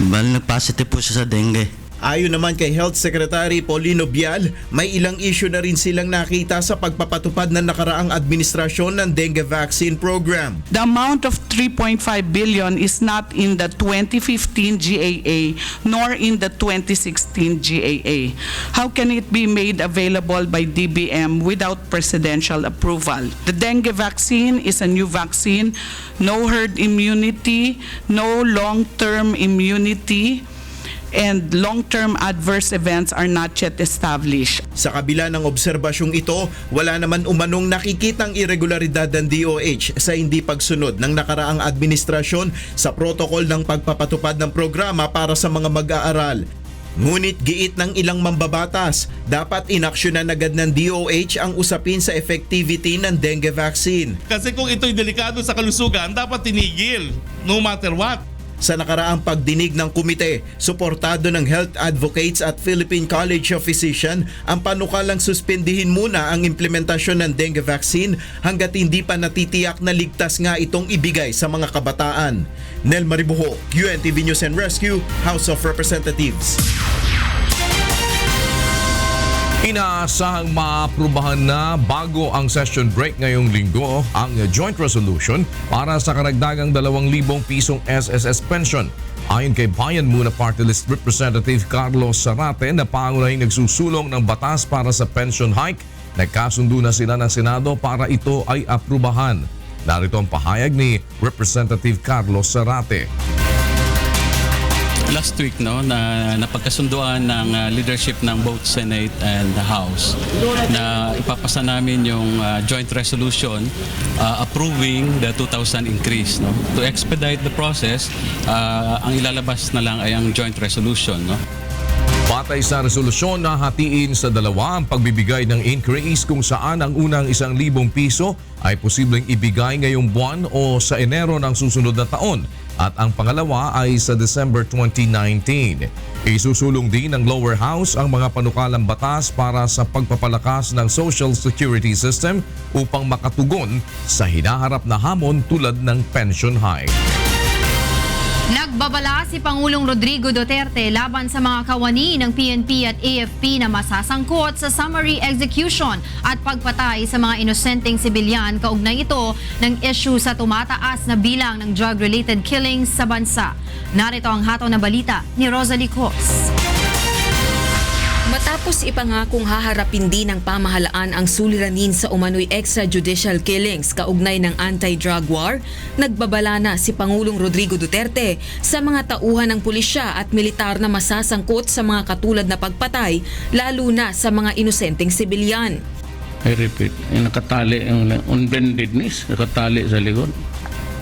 Bali, nag-positive po siya sa dengue.
Ayon naman kay Health Secretary Paulino Bial, may ilang issue na rin silang nakita sa pagpapatupad ng nakaraang administrasyon ng dengue vaccine program.
The amount of 3.5 billion is not in the 2015 GAA nor in the 2016 GAA. How can it be made available by DBM without presidential approval? The dengue vaccine is a new vaccine, no herd immunity, no long-term immunity, and long-term adverse events are not yet established.
Sa kabila ng obserbasyong ito, wala naman umanong nakikitang irregularidad ng DOH sa hindi pagsunod ng nakaraang administrasyon sa protokol ng pagpapatupad ng programa para sa mga mag-aaral. Ngunit giit ng ilang mambabatas, dapat inaksyonan agad ng DOH ang usapin sa effectivity ng dengue vaccine.
Kasi kung ito'y delikado sa kalusugan, dapat tinigil no matter what.
Sa nakaraang pagdinig ng komite, suportado ng health advocates at Philippine College of Physicians ang panukalang suspendihin muna ang implementasyon ng dengue vaccine hanggat hindi pa natitiyak na ligtas nga itong ibigay sa mga kabataan. Nel Maribuho, QNTV News and Rescue, House of Representatives.
Inaasahang maaprubahan na bago ang session break ngayong linggo ang joint resolution para sa karagdagang 2,000 pisong SSS pension. Ayon kay Bayan Muna Party List Representative Carlos Zarate na pangunahing nagsusulong ng batas para sa pension hike, nagkasundo na sila ng Senado para ito ay aprubahan. Narito ang pahayag ni Representative Carlos Zarate.
Last week na napagkasunduan ng leadership ng both Senate and the House na ipapasa namin yung joint resolution approving the 2,000 increase. To expedite the process, ang ilalabas na lang ay ang joint resolution.
Batay sa resolusyon na hatiin sa dalawa ang pagbibigay ng increase kung saan ang unang 1,000 piso ay posibleng ibigay ngayong buwan o sa Enero ng susunod na taon at ang pangalawa ay sa December 2019. Isusulong din ng lower house ang mga panukalang batas para sa pagpapalakas ng social security system upang makatugon sa hinaharap na hamon tulad ng pension hike.
Nagbabala si Pangulong Rodrigo Duterte laban sa mga kawani ng PNP at AFP na masasangkot sa summary execution at pagpatay sa mga inosenteng sibilyan kaugnay ito ng issue sa tumataas na bilang ng drug-related killings sa bansa. Narito ang hataw na balita ni Rosalie Cos.
Matapos ipangakong haharapin din ng pamahalaan ang suliranin sa umano'y extrajudicial killings kaugnay ng anti-drug war, nagbabala na si Pangulong Rodrigo Duterte sa mga tauhan ng pulisya at militar na masasangkot sa mga katulad na pagpatay, lalo na sa mga inosenteng sibilyan.
I repeat, yung nakatali, yung unbendedness, nakatali sa likod.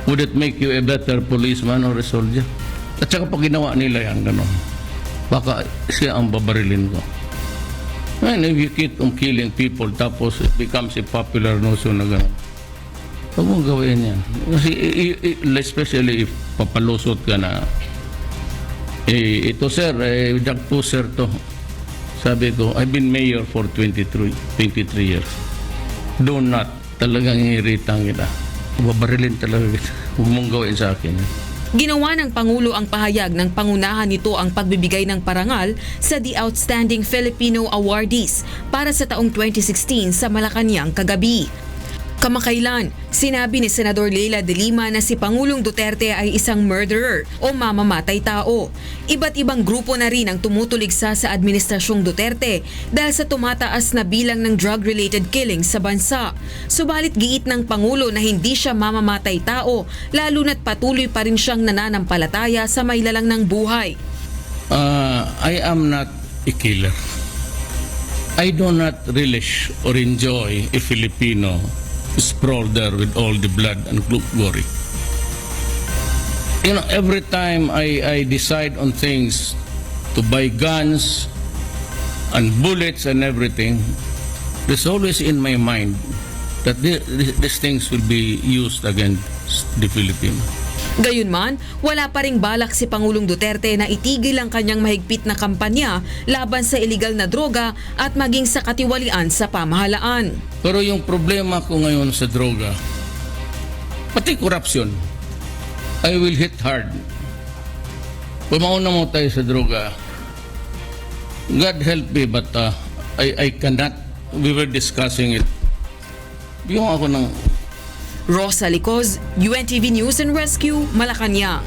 Would it make you a better policeman or a soldier? At saka pag ginawa nila yan, gano'n, baka siya ang babarilin ko. And if you keep on killing people tapos it becomes a popular notion na gano'n, huwag mong gawin yan. Kasi especially if papalusot ka na, ito sir, Jack po sir to. Sabi ko, I've been mayor for 23 years. Do not, talagang iritang kita. Babarilin talaga kita. Huwag mong gawin sa akin.
Ginawa ng Pangulo ang pahayag ng pangunahan nito ang pagbibigay ng parangal sa The Outstanding Filipino Awardees para sa taong 2016 sa Malacanang kagabi. Kamakailan, sinabi ni Senador Leila de Lima na si Pangulong Duterte ay isang murderer o mamamatay tao. Iba't ibang grupo na rin ang tumutuligsa sa administrasyong Duterte dahil sa tumataas na bilang ng drug-related killings sa bansa. Subalit giit ng Pangulo na hindi siya mamamatay tao, lalo na't patuloy pa rin siyang nananampalataya sa mailalang ng buhay.
I am not a killer. I do not relish or enjoy a Filipino sprawled there with all the blood and glory. You know, every time I decide on things to buy guns and bullets and everything, there's always in my mind that these things will be used against the Filipino.
Gayunman, wala pa ring balak si Pangulong Duterte na itigil ang kanyang mahigpit na kampanya laban sa iligal na droga at maging sa katiwalian sa pamahalaan.
Pero yung problema ko ngayon sa droga, pati corruption, I will hit hard. Pumauna mo tayo sa droga. God help me, but I cannot. We were discussing it. Yung ako ng...
Rosa Licoz, UNTV News and Rescue, Malacanang.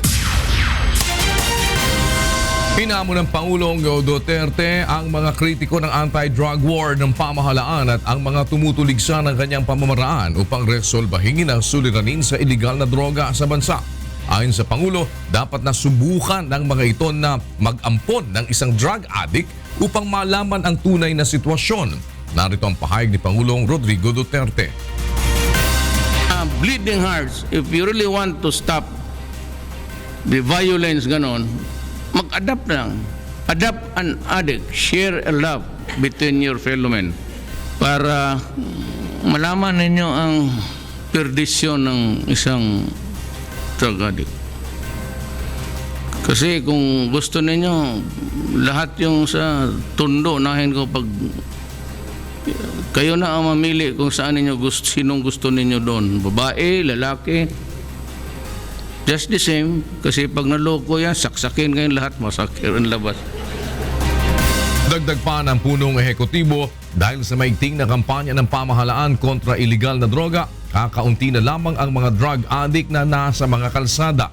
Pinamo ng Pangulong Duterte ang mga kritiko ng anti-drug war ng pamahalaan at ang mga tumutuligsa ng kanyang pamamaraan upang resolbahin ang suliranin sa iligal na droga sa bansa. Ayon sa Pangulo, dapat na subukan ng mga ito na mag-ampon ng isang drug addict upang malaman ang tunay na sitwasyon. Narito ang pahayag ni Pangulong Rodrigo Duterte.
Bleeding hearts, if you really want to stop the violence, ganon, mag-adapt lang. Adapt an addict, share a love between your fellow men para malaman ninyo ang perdisyon ng isang drug addict. Kasi kung gusto ninyo, lahat yung sa tundo, nahin ko pag kayo na ang mamili kung saan ninyo gusto, sinong gusto ninyo doon. Babae, lalaki. Just the same. Kasi pag naloko yan, saksakin kayo lahat, masakir ang labas.
Dagdag pa ng punong ehekutibo, dahil sa maigting na kampanya ng pamahalaan kontra iligal na droga, kakaunti na lamang ang mga drug addict na nasa mga kalsada.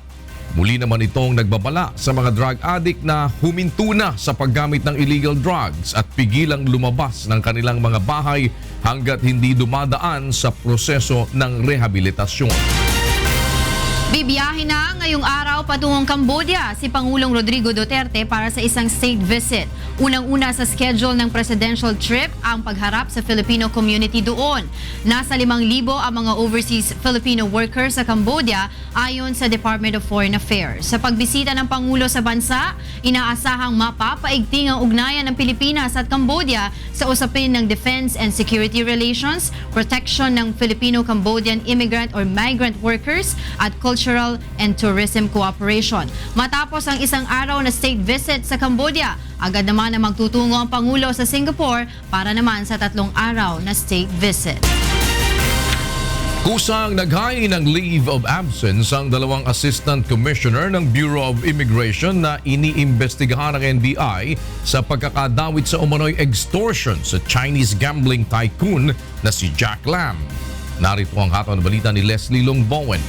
Muli naman itong nagbabala sa mga drug addict na huminto na sa paggamit ng illegal drugs at pigilang lumabas ng kanilang mga bahay hanggat hindi dumadaan sa proseso ng rehabilitasyon.
Bibiyahin na ngayong araw patungong Cambodia si Pangulong Rodrigo Duterte para sa isang state visit. Unang-una sa schedule ng presidential trip ang pagharap sa Filipino community doon. Nasa 5,000 ang mga overseas Filipino workers sa Cambodia ayon sa Department of Foreign Affairs. Sa pagbisita ng Pangulo sa bansa, inaasahang mapapaigting ang ugnayan ng Pilipinas at Cambodia sa usapin ng defense and security relations, protection ng Filipino-Cambodian immigrant or migrant workers at cultural and tourism cooperation. Matapos ang isang araw na state visit sa Cambodia, agad naman na magtutungo ang Pangulo sa Singapore para naman sa 3 araw na state visit.
Kusang naghain ng leave of absence ang 2 assistant commissioner ng Bureau of Immigration na iniimbestigahan ng NBI sa pagkakadawit sa umano'y extortion sa Chinese gambling tycoon na si Jack Lam. Narito ang hataw na balita ni Leslie Long Bowen.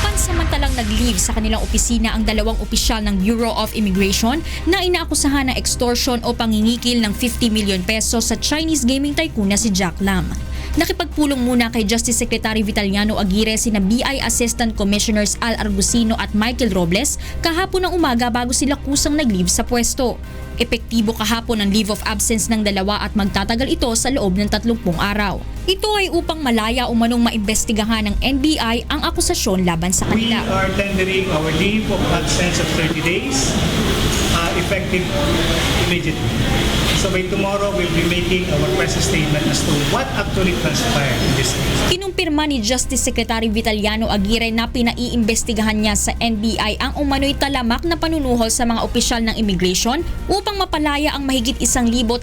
Pansamantalang nag-leave sa kanilang opisina ang 2 opisyal ng Bureau of Immigration na inaakusahan ng extortion o pangingikil ng 50 million pesos sa Chinese gaming tycoon na si Jack Lam. Nakipagpulong muna kay Justice Secretary Vitaliano Aguirre sina BI Assistant Commissioners Al Argusino at Michael Robles kahapon ng umaga bago sila kusang nag-leave sa pwesto. Epektibo kahapon ang leave of absence ng 2 at magtatagal ito sa loob ng 30 araw. Ito ay upang malaya umanong maimbestigahan ng NBI ang akusasyon laban sa kanila.
We are tendering our leave of absence of 30 days effective immediately. So by tomorrow, we'll be making our press statement as to what actually transpired in this case.
Kinumpirma ni Justice Secretary Vitaliano Aguirre na pinaiimbestigahan niya sa NBI ang umano'y talamak na panunuhol sa mga opisyal ng immigration upang mapalaya ang mahigit 1,300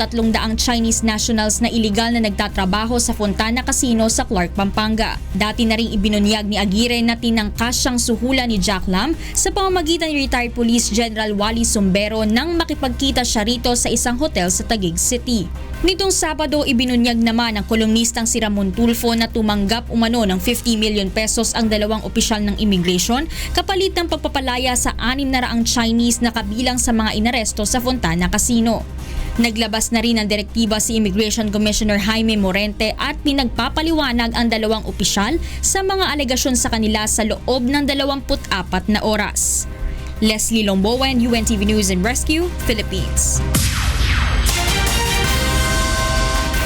Chinese nationals na iligal na nagtatrabaho sa Fontana Casino sa Clark, Pampanga. Dati na ring ibinunyag ni Aguirre na tinangkas siyang suhulan ni Jack Lam sa pamamagitan ni retired Police General Wally Sumbero nang makipagkita siya nito sa isang hotel sa Taguig City. Nitong Sabado, ibinunyag naman ng kolumnistang si Ramon Tulfo na tumanggap umano ng 50 million pesos ang dalawang opisyal ng immigration kapalit ng pagpapalaya sa 600 Chinese na kabilang sa mga inaresto sa Fontana Casino. Naglabas na rin ng direktiba si Immigration Commissioner Jaime Morente at pinagpapaliwanag ang dalawang opisyal sa mga alegasyon sa kanila sa loob ng 24 na oras. Leslie Lombowen, UNTV News and Rescue, Philippines.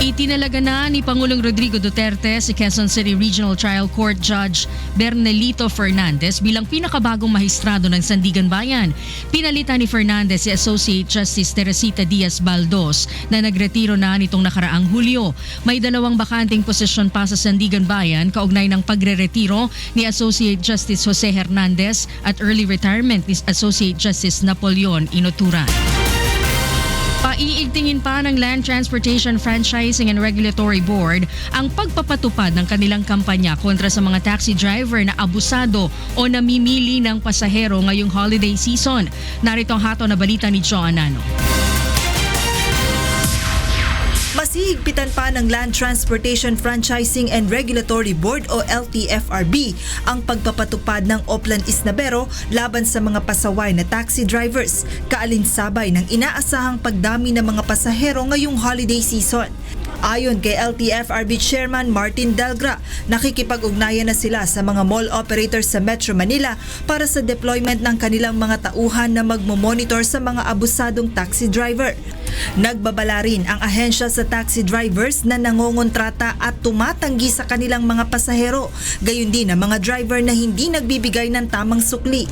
Itinalaga na ni Pangulong Rodrigo Duterte si Quezon City Regional Trial Court Judge Bernelito Fernandez bilang pinakabagong mahistrado ng Sandigan Bayan. Pinalitan ni Fernandez si Associate Justice Teresita Diaz Baldos na nagretiro na nitong nakaraang Hulyo. May 2 bakanting posisyon pa sa Sandigan Bayan kaugnay ng pagreretiro ni Associate Justice Jose Hernandez at early retirement ni Associate Justice Napoleon Inoturan. Paiigtingin pa ng Land Transportation Franchising and Regulatory Board ang pagpapatupad ng kanilang kampanya kontra sa mga taxi driver na abusado o namimili ng pasahero ngayong holiday season. Narito ang hato na balita ni Joan Nano.
Masihigpitan pa ng Land Transportation Franchising and Regulatory Board o LTFRB ang pagpapatupad ng Oplan Isnabero laban sa mga pasaway na taxi drivers, kaalinsabay ng inaasahang pagdami ng mga pasahero ngayong holiday season. Ayon kay LTFRB Chairman Martin Delgra, nakikipag-ugnayan na sila sa mga mall operators sa Metro Manila para sa deployment ng kanilang mga tauhan na magmomonitor sa mga abusadong taxi driver. Nagbabala rin ang ahensya sa taxi drivers na nangongontrata at tumatanggi sa kanilang mga pasahero, gayon din ang mga driver na hindi nagbibigay ng tamang sukli.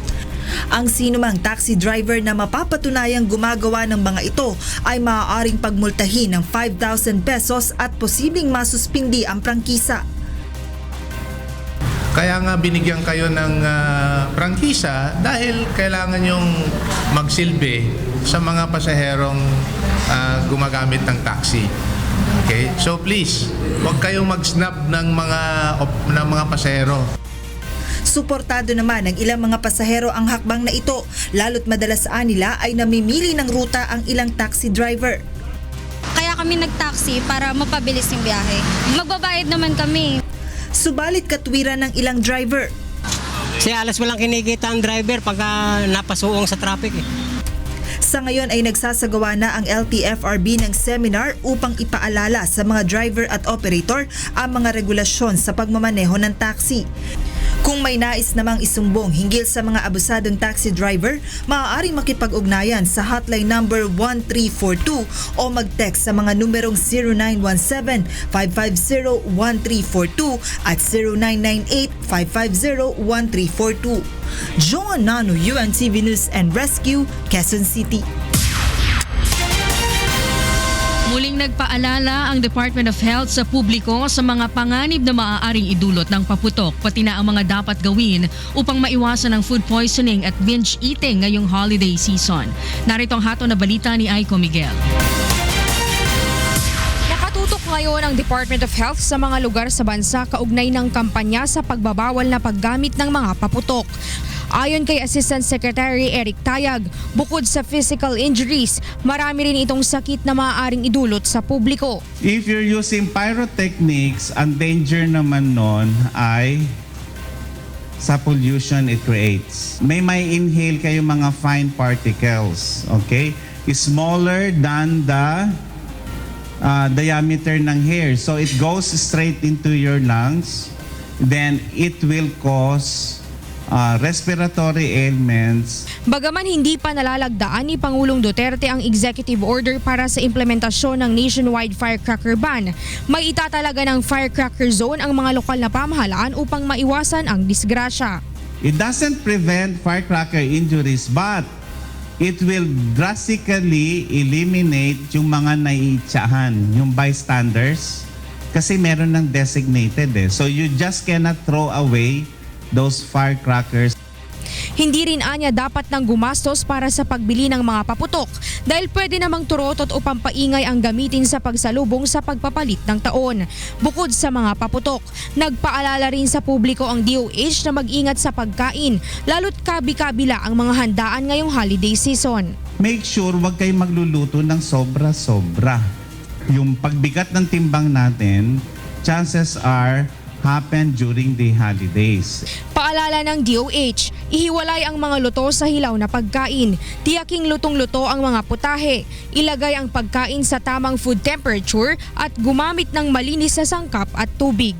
Ang sinumang taxi driver na mapapatunayang gumagawa ng mga ito ay maaaring pagmultahin ng 5,000 pesos at posibleng masuspindi ang prangkisa.
Kaya nga binigyan kayo ng prangkisa dahil kailangan yung magsilbi sa mga pasaherong gumagamit ng taxi. Okay? So please, huwag kayong mag-snub ng mga pasahero.
Suportado naman ng ilang mga pasahero ang hakbang na ito, lalo't madalas nila ay namimili ng ruta ang ilang taxi driver.
Kaya kami nag-taxi para mapabilis yung biyahe. Magbabayad naman kami.
Subalit katwiran ng ilang driver.
Kasi alas walang kinikita ang driver pagka napasuong sa traffic eh.
Sa ngayon ay nagsasagawa na ang LTFRB ng seminar upang ipaalala sa mga driver at operator ang mga regulasyon sa pagmamaneho ng taxi. Kung may nais namang isumbong hinggil sa mga abusadong taxi driver, maaaring makipag-ugnayan sa hotline number 1342 o mag-text sa mga numerong 0917-550-1342 at 0998-550-1342. Joan Nano, UNTV News and Rescue, Quezon City.
Muling nagpaalala ang Department of Health sa publiko sa mga panganib na maaaring idulot ng paputok, pati na ang mga dapat gawin upang maiwasan ang food poisoning at binge eating ngayong holiday season. Narito ang hato na balita ni Aiko Miguel.
Nakatutok ngayon ang Department of Health sa mga lugar sa bansa kaugnay ng kampanya sa pagbabawal na paggamit ng mga paputok. Ayon kay Assistant Secretary Eric Tayag, bukod sa physical injuries, marami rin itong sakit na maaaring idulot sa publiko.
If you're using pyrotechnics, ang danger naman nun ay sa pollution it creates. May inhale kayo mga fine particles, okay? Smaller than the diameter ng hair. So it goes straight into your lungs. Then it will cause respiratory ailments.
Bagaman hindi pa nalalagdaan ni Pangulong Duterte ang executive order para sa implementasyon ng nationwide firecracker ban, may itatalaga ng firecracker zone ang mga lokal na pamahalaan upang maiwasan ang disgrasya.
It doesn't prevent firecracker injuries but it will drastically eliminate yung mga naiitsahan, yung bystanders, kasi meron ng designated eh. So you just cannot throw away those firecrackers.
Hindi rin anya dapat nang gumastos para sa pagbili ng mga paputok dahil pwede namang turotot o pampaingay ang gamitin sa pagsalubong sa pagpapalit ng taon. Bukod sa mga paputok, nagpaalala rin sa publiko ang DOH na mag-ingat sa pagkain, lalo't kabi-kabila ang mga handaan ngayong holiday season.
make sure wag kayo magluluto ng sobra-sobra. Yung pagbigat ng timbang natin, chances are happen during the holidays.
Paalala ng DOH, ihiwalay ang mga luto sa hilaw na pagkain. Tiyaking lutong-luto ang mga putahe. Ilagay ang pagkain sa tamang food temperature at gumamit ng malinis na sangkap at tubig.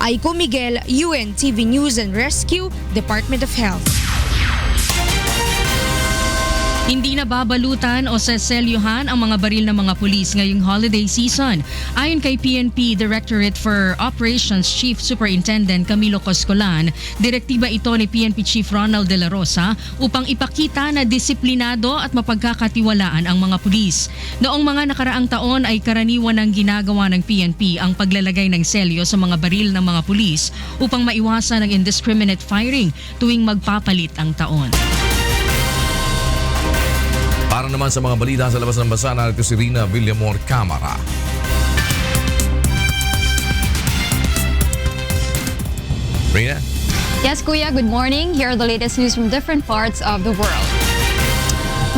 Aiko Miguel, UNTV News and Rescue, Department of Health.
Hindi na babalutan o seselyuhan ang mga baril ng mga pulis ngayong holiday season. Ayon kay PNP Directorate for Operations Chief Superintendent Camilo Coscolan, direktiba ito ni PNP Chief Ronald De La Rosa upang ipakita na disiplinado at mapagkakatiwalaan ang mga pulis. Noong mga nakaraang taon ay karaniwan ng ginagawa ng PNP ang paglalagay ng selyo sa mga baril ng mga pulis upang maiwasan ang indiscriminate firing tuwing magpapalit ang taon.
Para naman sa mga balita sa labas ng bansa, narito si Rina Villamor Camara. Rina?
Yes, Kuya, good morning. Here are the latest news from different parts of the world.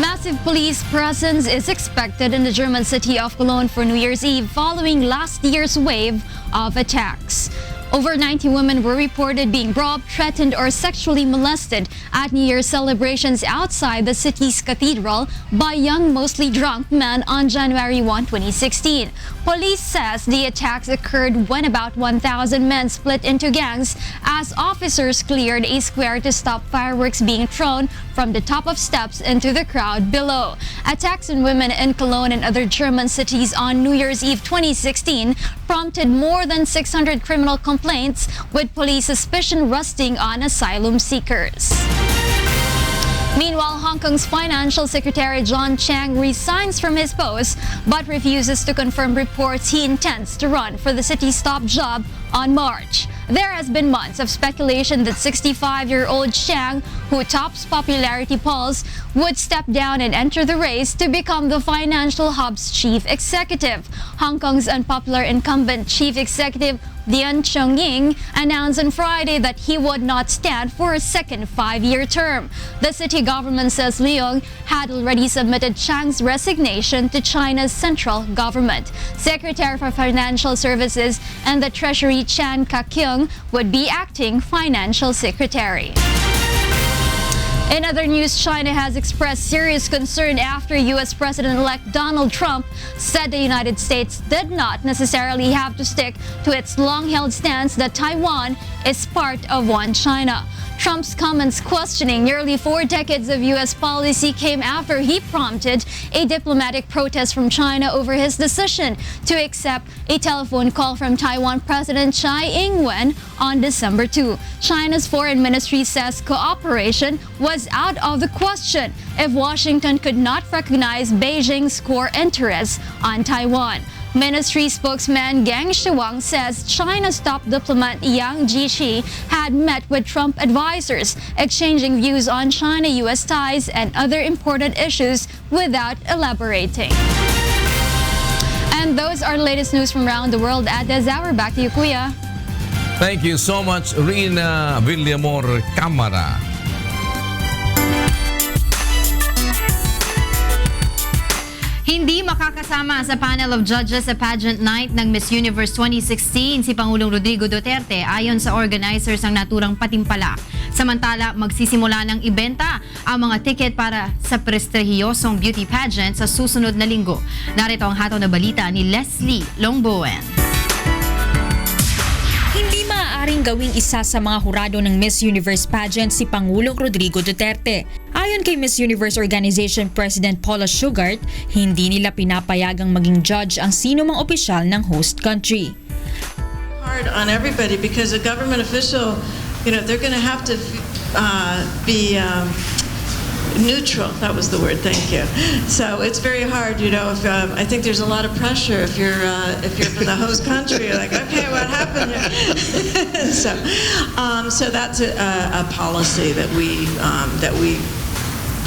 Massive police presence is expected in the German city of Cologne for New Year's Eve following last year's wave of attacks. Over 90 women were reported being robbed, threatened, or sexually molested at New Year's celebrations outside the city's cathedral by young, mostly drunk men on January 1, 2016. Police says the attacks occurred when about 1,000 men split into gangs as officers cleared a square to stop fireworks being thrown from the top of steps into the crowd below. Attacks on women in Cologne and other German cities on New Year's Eve 2016 prompted more than 600 criminal complaints, with police suspicion resting on asylum seekers. Meanwhile, Hong Kong's Financial Secretary John Chang resigns from his post but refuses to confirm reports he intends to run for the city's top job on March. There has been months of speculation that 65-year-old Chang, who tops popularity polls, would step down and enter the race to become the financial hub's chief executive. Hong Kong's unpopular incumbent chief executive Leung Chun-ying announced on Friday that he would not stand for a second 5-year term. The city government says Leung had already submitted Chang's resignation to China's central government. Secretary for Financial Services and the Treasury Chan Ka-kyung would be acting financial secretary. In other news, China has expressed serious concern after U.S. President-elect Donald Trump said the United States did not necessarily have to stick to its long-held stance that Taiwan is part of one China. Trump's comments questioning nearly 4 decades of U.S. policy came after he prompted a diplomatic protest from China over his decision to accept a telephone call from Taiwan President Tsai Ing-wen on December 2. China's foreign ministry says cooperation was out of the question if Washington could not recognize Beijing's core interests on Taiwan. Ministry spokesman Geng Shuang says China's top diplomat Yang Jiechi had met with Trump advisors, exchanging views on China-U.S. ties and other important issues without elaborating. And those are the latest news from around the world at this hour. Back to you, Kuya.
Thank you so much, Rina Villamor Camara.
Hindi makakasama sa panel of judges sa pageant night ng Miss Universe 2016 si Pangulong Rodrigo Duterte ayon sa organizers ng naturang patimpala. Samantala, magsisimula ng ibenta ang mga ticket para sa prestihiyosong beauty pageant sa susunod na linggo. Narito ang hataw na balita ni Leslie Longboen.
Hindi maaaring gawing isa sa mga hurado ng Miss Universe pageant si Pangulong Rodrigo Duterte. Ayon kay Miss Universe Organization President Paula Shugart, hindi nila pinapayagang maging judge ang sino mang opisyal ng host country.
Hard on everybody because a government official, they're going to have to be neutral. That was the word. Thank you. So it's very hard, if I think there's a lot of pressure if you're from the host country. You're like, okay, what happened here? So that's a policy that we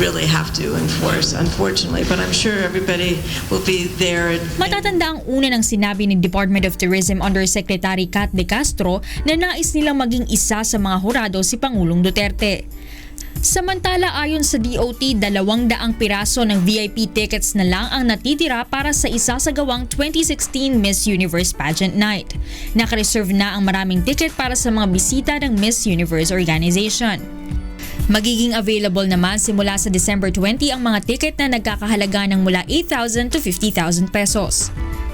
really have to enforce, unfortunately. But I'm sure everybody will be there.
Matatanda ang una ng sinabi ng Department of Tourism Undersecretary Kat De Castro na nais nilang maging isa sa mga hurado si Pangulong Duterte. Samantala ayon sa DOT, 200 piraso ng VIP tickets na lang ang natitira para sa isasagawang 2016 Miss Universe Pageant Night. Nakareserve na ang maraming ticket para sa mga bisita ng Miss Universe organization. Magiging available naman simula sa December 20 ang mga ticket na nagkakahalaga ng mula 8,000 to 50,000 pesos.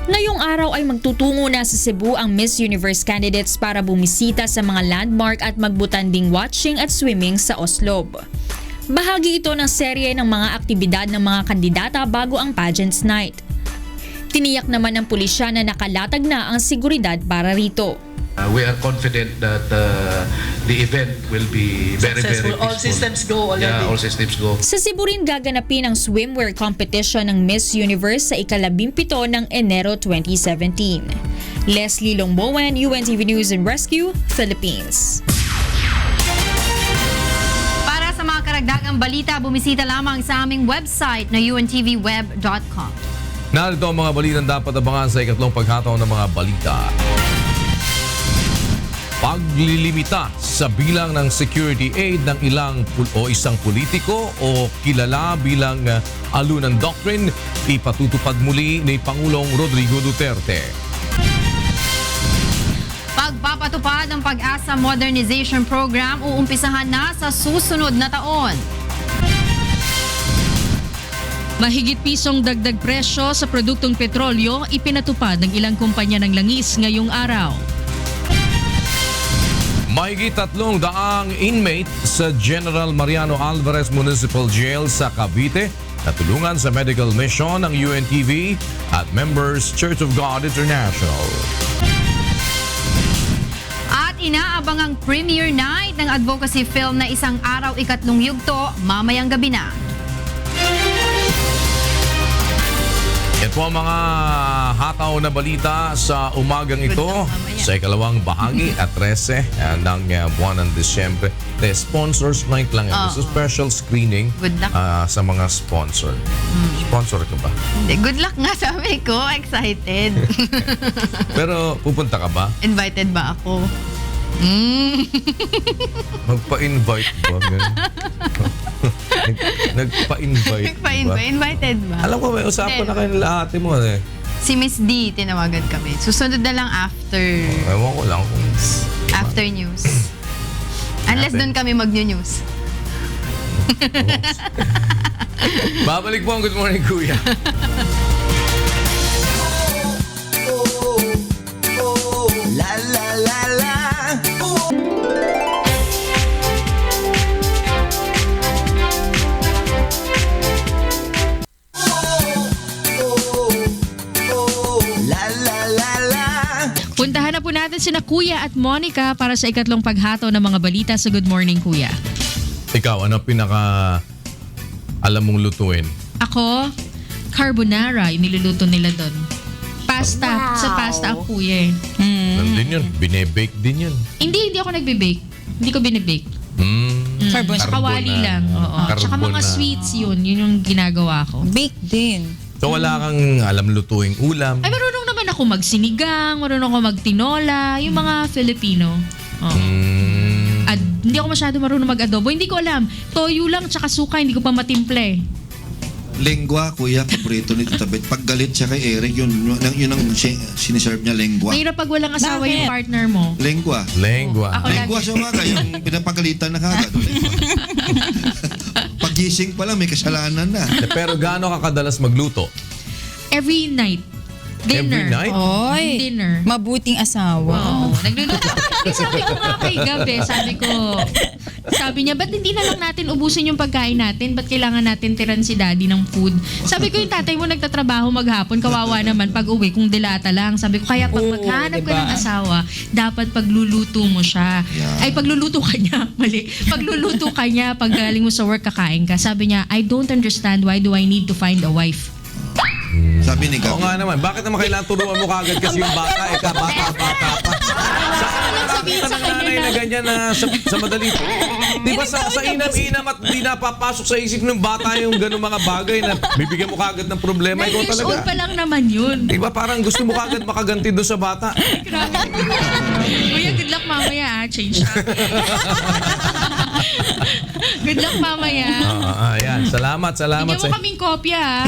Ngayong araw ay magtutungo na sa Cebu ang Miss Universe candidates para bumisita sa mga landmark at magbutanding watching at swimming sa Oslob. Bahagi ito ng serye ng mga aktibidad ng mga kandidata bago ang pageant's night. Tiniyak naman ng pulisya na nakalatag na ang seguridad para rito.
We are confident that the event will be very, very peaceful.
All systems go already.
Yeah, all systems go.
Sa Cebu rin gaganapin ang swimwear competition ng Miss Universe sa ika-17 ng Enero 2017. Leslie Longbowen, UNTV News and Rescue, Philippines.
Para sa mga karagdagang balita, bumisita lamang sa aming website na untvweb.com.
Narito ang mga balitang dapat abangan sa ikatlong paghataw ng mga balita. Paglilimita sa bilang ng security aid ng isang politiko o kilala bilang alunang doctrine, ipatutupad muli ni Pangulong Rodrigo Duterte.
Pagpapatupad ng Pag-asa Modernization Program uumpisahan na sa susunod na taon.
Mahigit pisong dagdag presyo sa produktong petrolyo ipinatupad ng ilang kumpanya ng langis ngayong araw.
Mahigit 300 inmate sa General Mariano Alvarez Municipal Jail sa Cavite natulungan sa medical mission ng UNTV at Members Church of God International.
At inaabang ang premiere night ng advocacy film na Isang Araw Ikatlong Yugto mamayang gabi na.
Ito ang mga hataw na balita sa umagang ito sa ikalawang bahagi at 13 ng buwan ng Disyembre. The sponsors night lang. It's a special screening sa mga sponsor. Sponsor ka ba?
Hindi, good luck nga sabi ko. Excited.
Pero pupunta ka ba?
Invited ba ako?
Magpa-invite ba? Nagpa-invite ba?
Invited ba?
Alam ko, may usapan na kayo nila ate mo eh.
Si Miss D, tinawagan kami. Susunod na lang after.
Ewan ko lang kung...
After news. Unless doon kami mag-news.
Babalik po ang Good Morning Kuya.
La la la la.
Puntahan na po natin sina Kuya at Monica para sa ikatlong paghataw ng mga balita sa Good Morning Kuya.
Ikaw, ano pinaka alam mong lutuin?
Ako, carbonara, yung niluluto nila doon. Pasta. Wow. Sa pasta ang kuya eh.
Nandun yun. Binebake din yun.
Hindi ako nagbe-bake. Hindi ko binebake.
Carbonara.
Sa kawali lang. Oo. Tsaka mga sweets yun. Yun yung ginagawa ko.
Bake din.
So wala kang alam lutuing ulam?
Ay, marunong naman ako magsinigang, marunong ako magtinola, yung mga Filipino. Oo. At hindi ako masyado marunong mag-adobo. Hindi ko alam. Toyo lang tsaka suka, hindi ko pa matimple.
Lengua, kuya, paborito ni Tita Beth. Pag galit siya kay Eric, yun ang siniserve niya, lengua.
Mahirap pag walang asawa yung partner mo.
Lengua. Lengua siya mga yung pinapagalitan na kagad. Pagising pa lang, may kasalanan na.
Pero gaano ka kadalas magluto?
Every night. Dinner.
Every night?
Oy,
dinner.
Mabuting asawa.
Oo. Nagluluto. Sabi ko nga kay Gabi, sabi niya, ba't hindi na lang natin ubusin yung pagkain natin? Ba't kailangan natin tiran si daddy ng food? Sabi ko, yung tatay mo nagtatrabaho maghapon, kawawa naman pag uwi kung dilata lang. Sabi ko, kaya pag maghanap ka ng asawa, dapat pagluluto mo siya. Yeah. Ay, pagluluto ka niya. Mali. Pagluluto ka niya, pag galing mo sa work, kakain ka. Sabi niya, I don't understand why do I need to find a wife?
Sabi ni Gabi.
Oo nga naman. Bakit naman kailangan turuan mo kagad kasi yung bata, bata pa. Sa nanay na ganyan na sa madali. Di ba sa inam-inam at di napapasok sa isip ng bata yung gano'ng mga bagay na bibigyan mo kagad ng problema. Ikaw talaga.
9 years old pa lang naman yun.
Di ba parang gusto mo kagad makaganti doon sa bata?
Kuya, good luck mamaya. Change siya. Good luck mamaya.
Ayan. Salamat
Bigyan mo
sa...
kaming kopya.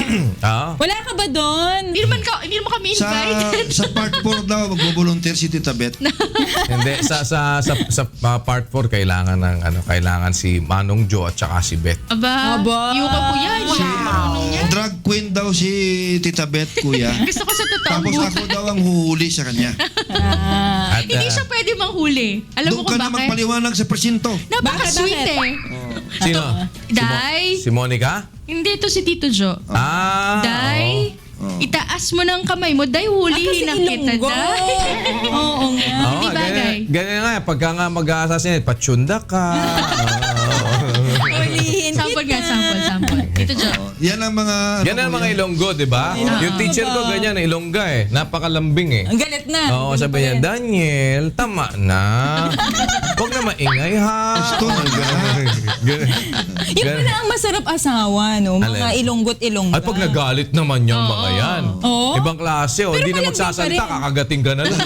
Wala ka ba doon?
Hindi naman kami invited.
Sa part 4 daw, magbo-volunteer si Tita Beth.
Hindi, sa part 4 kailangan si Manong Jo at saka si Beth.
Aba. Yuko po yan.
Drag queen daw si Tita Beth, kuya.
Gusto ko sa totoong
Tapos
buhay.
ako daw ang huhuli sa kanya.
At,
Hindi siya pwede manghuli. Alam mo
Doon ka
kung
na
bakit?
magpaliwanag sa presinto.
Napaka-sweet eh.
Sino?
Day.
Si Monica?
Hindi, ito si Tito Jo. Day. Itaas mo ng kamay mo. Day, hulihin na kita. Day.
Oo nga.
Di bagay.
Ganyan nga, pagka nga mag-assassinate, patsyunda ka.
Sample. Tito Jo.
Yan ang mga...
Yan ang mga Ilonggo, di ba? Yung teacher ko ganyan, Ilongga eh. Napakalambing eh.
Ang galit na.
Oo, sabi niya, Daniel, tama na. Huwag na maingay ha.
Gusto na
Yan pala ang masarap asawa, no? Mga
Alin?
Ilonggot-ilongga.
Ay, pag nagalit naman yung mga yan.
Oo.
Ibang klase, oh.
Pero
Hindi na
malambing
magsasalita,
pa rin.
kakagating ka na lang.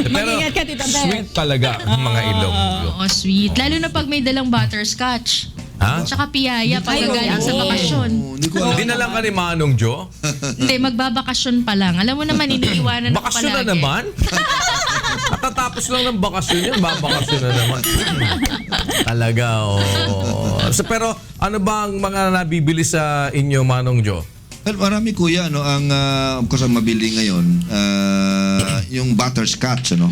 Pero
Mag-ingat ka, Tita Beth.
sweet talaga ang mga Ilonggo.
Oo, sweet. Lalo na pag may dalang butterscotch.
Ha?
Tsaka piyaya pag galing sa bakasyon.
Hindi na lang ka ni Manong Jo?
Hindi, magbabakasyon pa lang. Alam mo naman, iniiwanan ako
Bakasyon na
palagi.
naman? At tatapos lang ng bakasyon yan, babakasyon na naman. Talaga, oh. So, pero ano ba ang mga nabibili sa inyo, Manong Jo?
Well, marami kuya, no, ang of course ang mabili ngayon, yung butterscotch, ano.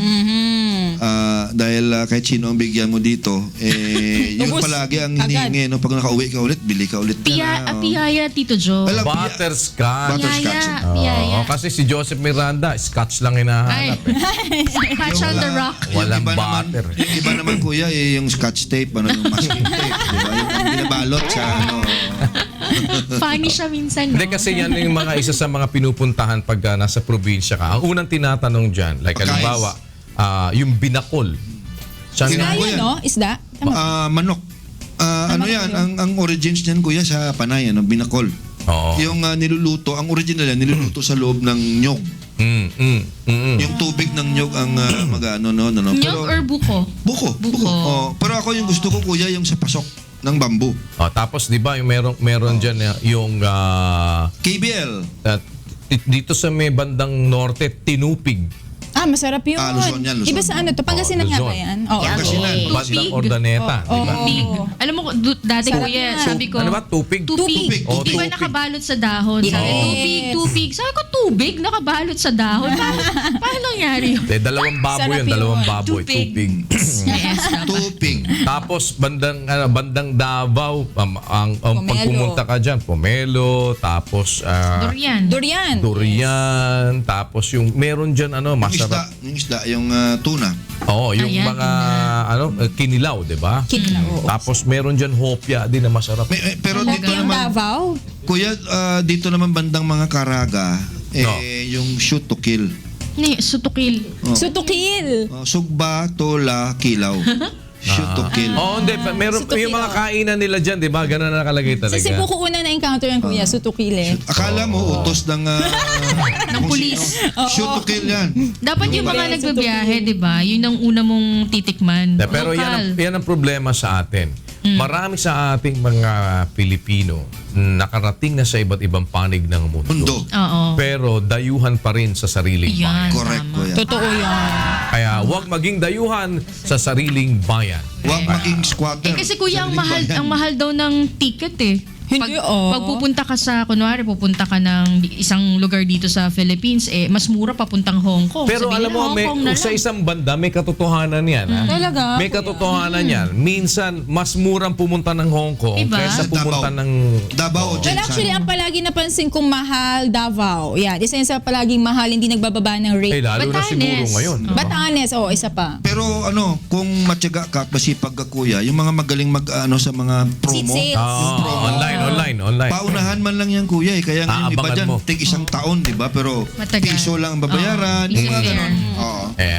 Dahil kahit sino ang bigyan mo dito, yun
Ubus
palagi ang hinihingi, no, pag nakauwi ka ulit, bili ka ulit.
Piyaya, Tito Jo.
Butterscotch.
Butterscotch.
Piyaya.
Kasi si Joseph Miranda, scotch lang hinahanap.
Scotch on the rock.
Walang
iba
butter.
Yung iba naman kuya, yung scotch tape, yung masking tape, di ba? Yung binabalot sa
Funny siya minsan, no?
Hindi kasi yan yung mga isa sa mga pinupuntahan pag nasa probinsya ka. Ang unang tinatanong dyan, like halimbawa, yung binakol.
Isda yan, no? Isda?
Manok. Ano yan? Ang origins niyan kuya sa Panay, binakol. Yung niluluto, ang original yan, niluluto sa loob ng nyog. Yung tubig ng nyog ang mag-ano, no?
Nyog or buko?
Buko. Pero ako yung gusto ko kuya, yung sa pasok ng bamboo.
Tapos 'di ba yung meron diyan yung
KBL.
Dito sa may bandang norte, tinupig.
Masarap yun.
Luzon yan, Luzon.
Iba sa ano to? Pangasinan nga ba yan? Oo.
Bandang Ordaneta, di ba?
Tupig. Alam mo, dati
Sarap
kuya,
yan.
sabi ko,
Ano ba? Tupig?
Tupig.
Oh,
Di ba
tupig.
nakabalot sa dahon? Sabi,
Yes.
tupig. Sabi ko, tubig, nakabalot sa dahon. Paano nangyari yun?
Dalawang baboy
Sarap
yun,
yun.
dalawang baboy.
Tupig.
Tupig.
Tupig.
Tapos bandang Davao, ang
Pomelo.
pag pumunta ka diyan, pomelo, tapos durian, tapos yung meron diyan masarap.
Yung isda, yung tuna.
Oo, yung
Ayan,
mga kinilaw, 'di ba?
Kinilaw.
Tapos meron diyan hopya din na masarap.
Pero dito
Yung
naman,
Davao?
kuya, dito naman bandang mga Caraga, yung shoot to kill.
Sutukil.
Sutukil.
Sugba, tola, kilaw. Shoot to kill.
Hindi. Meron yung mga kainan nila dyan, di ba? Ganun na nakalagay talaga.
Sa Cebu ko una na-encounter yan, kuya. Sutukil eh.
Akala mo, utos ng
pulis.
Shoot to kill yan.
Dapat yung mga nagbabiyahe, di ba? Yun ang una mong titikman.
Pero yan ang problema sa atin. Marami sa ating mga Pilipino nakarating na sa iba't ibang panig ng mundo.
Oo.
Pero dayuhan pa rin sa sariling bayan.
Correct ko yan.
Totoo yan.
Kaya huwag maging dayuhan sa sariling bayan.
Huwag maging squatter.
Kasi kuya, ang mahal daw ng ticket eh.
Hindi,
Pag pupunta ka kunwari, pupunta ka ng isang lugar dito sa Philippines, mas mura papuntang Hong Kong.
Pero
Sabihin
alam mo,
na, Hong Kong na
sa
lang.
isang banda, may katotohanan yan. Ha?
Talaga?
May katotohanan yan. Minsan, mas murang pumunta ng Hong Kong
Diba?
kaysa pumunta ng...
Davao,
Well, actually, ang palagi napansin kong mahal, Davao. Yan. Isa yun sa palaging mahal, hindi nagbababa ng rate.
lalo na siguro ngayon.
Batanes, isa pa.
Pero kung matyaga ka, masipag ka kuya, yung mga magaling sa mga promo.
Seat sales.
Online.
Paunahan man lang yan kuya kaya nga yung iba
Aabangan
dyan,
mo.
tig isang taon, di ba? Pero
Matagal.
piso lang ang babayaran. Yung mga ganon.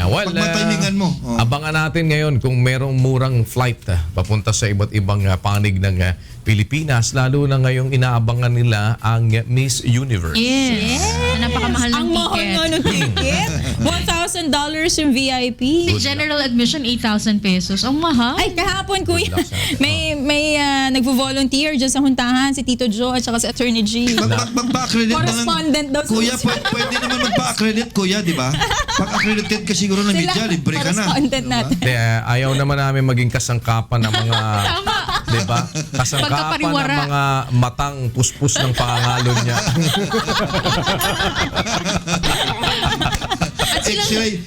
Pag matimingan mo.
Abangan natin ngayon kung merong murang flight papunta sa iba't ibang panig ng Pilipinas, lalo na ngayong inaabangan nila ang Miss Universe.
Yes. Napakamahal ng
Ang mahal
ticket.
nga ng ticket. $1,000 yung VIP.
General admission, 8,000 pesos. Ang mahal.
Ay, kahapon, kuya. May nagvo-volunteer dyan sa huntahan, si Tito Joe at saka si Attorney G.
Magpa-accredit
Correspondent daw sa
Kuya, pwede naman magpa-accredit, kuya, di ba? Pag-accredited ka siguro ng media, libre ka na.
Correspondent natin.
Ayaw naman namin maging kasangkapan ng mga, di ba? Kasangkapan ng mga matang puspus ng pangangalon niya.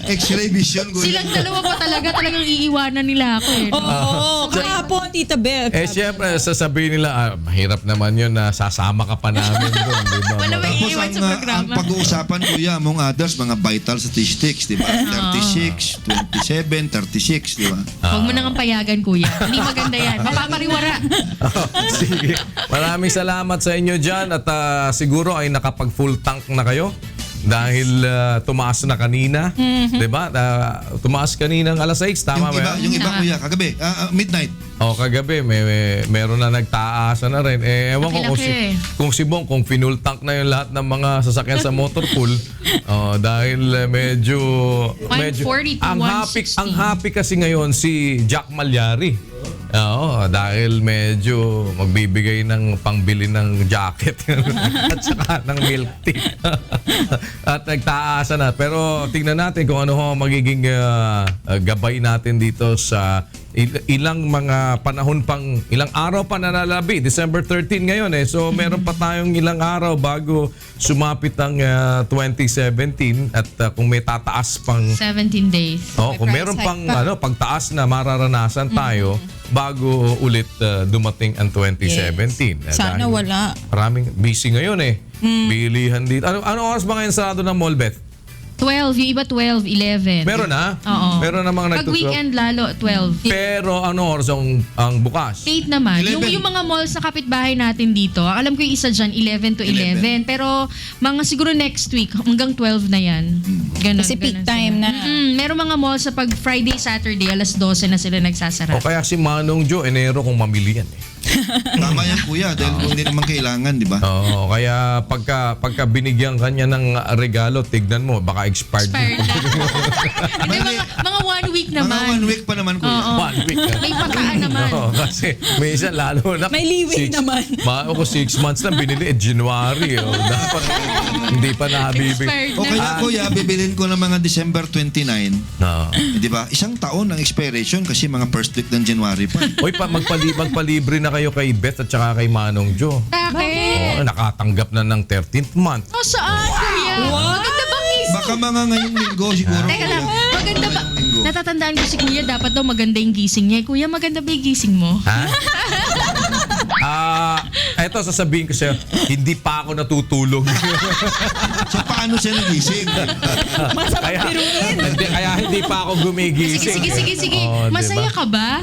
X-ray vision.
Silang dalawa pa talagang iiwanan nila ako eh.
Oo, kahapon, Tita Beth.
Siyempre, sasabihin nila, mahirap naman yun na sasama ka pa namin doon, di ba?
Tapos ang pag-uusapan, kuya, among others, mga vital statistics, di ba? 36, 27, 36, di ba?
Huwag mo nang payagan, kuya. Hindi maganda yan. Mapapariwara.
Sige. Maraming salamat sa inyo dyan at siguro ay nakapag-full tank na kayo. Dahil tumaas na kanina, 'di ba? Tumaas kaninang alas 6, tama ba?
Yung iba kuya, kagabi, midnight.
Kagabi meron na nagtaasa na rin. Ewan ko kung si Bong, kung full tank na yung lahat ng mga sasakyan sa motor pool. Dahil medyo
140 to
ang happy kasi ngayon si Jack Malyari. Dahil medyo magbibigay ng pangbili ng jacket at saka ng milk tea. At nagtaasa na. Pero tingnan natin kung ano ho magiging gabay natin dito sa ilang mga panahon ilang araw pa nanalabi. December 13 ngayon eh. So meron pa tayong ilang araw bago sumapit ang 2017 at kung may tataas pang
17 days.
kung meron pang pagtaas na mararanasan tayo bago ulit dumating ang 2017.
Sana wala.
Maraming busy ngayon eh. Bilihan dito. Ano oras ba ngayon sarado ng mall, Beth?
12, yung iba 12, 11.
Meron na?
Oo.
Meron na mga
Pag weekend lalo, 12.
Pero ano oras ang bukas?
8 naman. Yung mga malls na kapitbahay natin dito, alam ko yung isa dyan, 11 to 11. Pero mga siguro next week, hanggang 12 na yan. Ganun,
kasi peak time na.
Meron mga malls sa pag Friday, Saturday, alas 12 na sila nagsasara.
O kaya si Manong Joe, Enero kung mamili yan eh.
Tama yan kuya, dahil hindi naman kailangan, di ba?
Oo, kaya pagka binigyan kanya ng regalo, tignan mo, baka expired.
mga 1 week naman.
Mga 1 week pa naman kuya.
1 week.
May pagkaan naman.
Kasi may isa lalo na.
May leeway naman.
Ako 6 months na binili, January. Dapat hindi pa nabibig.
O kaya kuya, bibilin ko ng mga December 29. Di ba? Isang taon ang expiration kasi mga first week ng January pa.
Uy, magpalibre na kayo kay Beth at saka kay Manong Joe.
Bakit?
Nakatanggap na ng 13th month.
Saan, kuya? Maganda bang gising?
Baka mga ngayong linggo siguro.
Teka lang, maganda ba? Natatandaan ko si kuya, dapat daw maganda yung gising niya. Kuya, maganda ba yung gising mo?
Ha? Eto, sasabihin ko sa'yo, hindi pa ako natutulog.
So paano siya nagising?
Kaya hindi pa ako gumigising.
Sige. Masaya ka ba?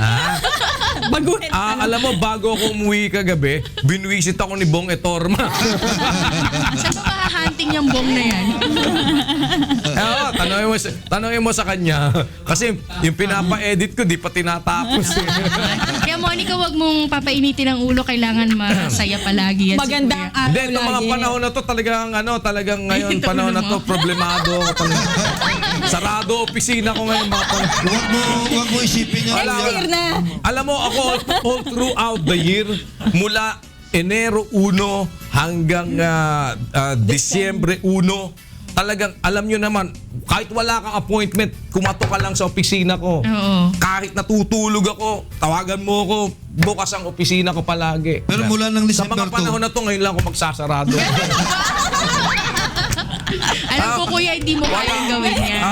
Baguhin.
Alam mo, bago ako umuwi kagabi, binwisit ako ni Bong Etorma.
Saan ba hunting yung bong na yan?
Tanongin mo sa kanya. Kasi yung pinapa-edit ko, di pa tinatapos.
Kaya Monica, wag mong papainitin ang ulo. Kailangan masaya palagi yan.
Magandang araw
Hindi, itong mga panahon na to, talagang ngayon, panahon na to, problemado. Sarado opisina ko ngayon.
Huwag mo isipin yan.
Alam mo, ako all throughout the year, mula Enero 1 hanggang Disyembre 1, talagang alam nyo naman, kahit wala kang appointment, kumato ka lang sa opisina ko.
Oo.
Kahit natutulog ako, tawagan mo ako, bukas ang opisina ko palagi.
Pero mula ng December
sa mga panahon na to, ngayon lang ako magsasarado.
Alam ko kuya, hindi mo kayang gawin yan.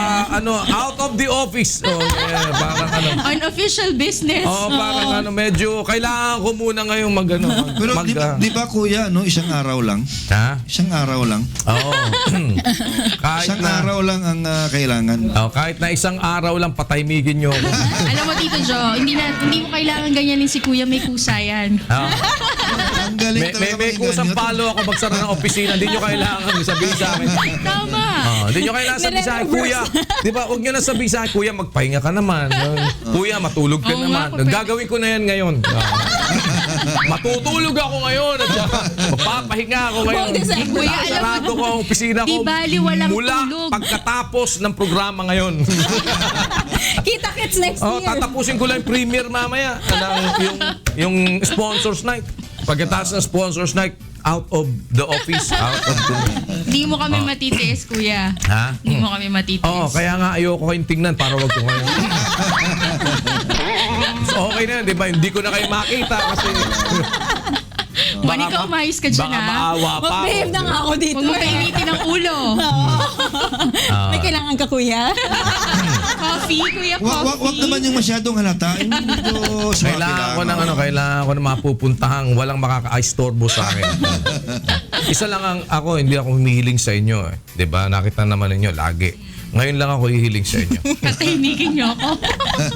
Out of the office. Parang
unofficial business.
Parang medyo kailangan ko muna ngayong
Pero di ba kuya, isang araw lang?
Ha?
Isang araw lang?
Oo.
Isang araw lang ang kailangan.
Kahit na isang araw lang, patahimigin nyo ako.
Alam mo Tito Joe, hindi mo kailangan ganyanin si kuya, may kusa yan.
May kusang palo ako magsara ng opisina. Hindi nyo kailangan sabihin sa akin.
Tama.
Hindi nyo kailangan sabihin sa akin, kuya. Di ba, huwag nyo na sabihin sa akin, kuya, magpahinga ka naman. Kuya, matulog ka naman. Gagawin ko na yan ngayon. Matutulog ako ngayon at mapapahinga ako ngayon.
Kuya, alam mo,
Sarado ko ang opisina ko
di bali walang
mula
tulog.
pagkatapos ng programa ngayon.
Kita-kits next year.
Tatapusin ko lang yung premiere mamaya yung sponsors night. Pagkatapos ng sponsors night, out of the office, out of the...
Hindi mo kami matitiis, kuya.
Ha?
Hindi mo kami matitiis.
Kaya nga ayoko kayong tingnan para wag ko kayo. So, okay na yun, di ba? Hindi ko na kayo makita kasi...
Juan, ikaw umayos ka dyan,
baka maawa pa
mag-behave na nga ako dito. Huwag mo kainitin ang ulo. May kailangan ka, kuya? Coffee, kuya, coffee.
Wag naman yung masyadong halata.
Kailangan ko na mapupuntahang walang makaka-istorbo sa akin. Isa lang hindi ako humihiling sa inyo. 'Di ba? Nakita naman ninyo lagi. Ngayon lang ako hihiling sa inyo.
Katahimikin niyo ako.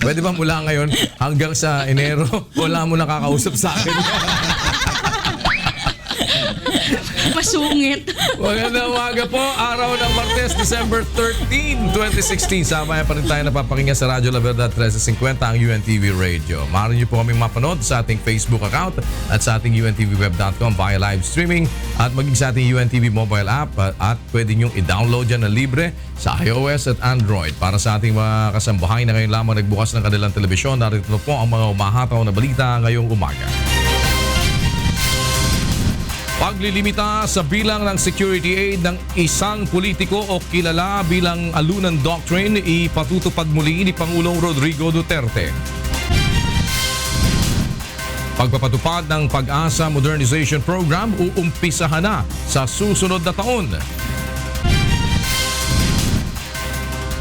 Pwede ba mula ngayon hanggang sa Enero, wala mo nakakausap sa akin?
Masungit.
Magandang umaga po. Araw ng Martes, December 13, 2016. Sabay pa rin tayo napapakinggan sa Radyo La Verdad 1350 ang UNTV Radio. Maaari niyo po kaming mapanood sa ating Facebook account at sa ating untvweb.com via live streaming at maging sa ating UNTV mobile app at pwede niyong i-download yan na libre sa iOS at Android. Para sa ating mga kasambahay na ngayon lamang nagbukas ng kanilang telebisyon, narito po ang mga umahataw na balita ngayong umaga. Paglilimita sa bilang ng security aid ng isang politiko o kilala bilang alunan doctrine ipatutupad muli ni Pangulong Rodrigo Duterte. Pagpapatupad ng Pag-asa Modernization Program uumpisahan na sa susunod na taon.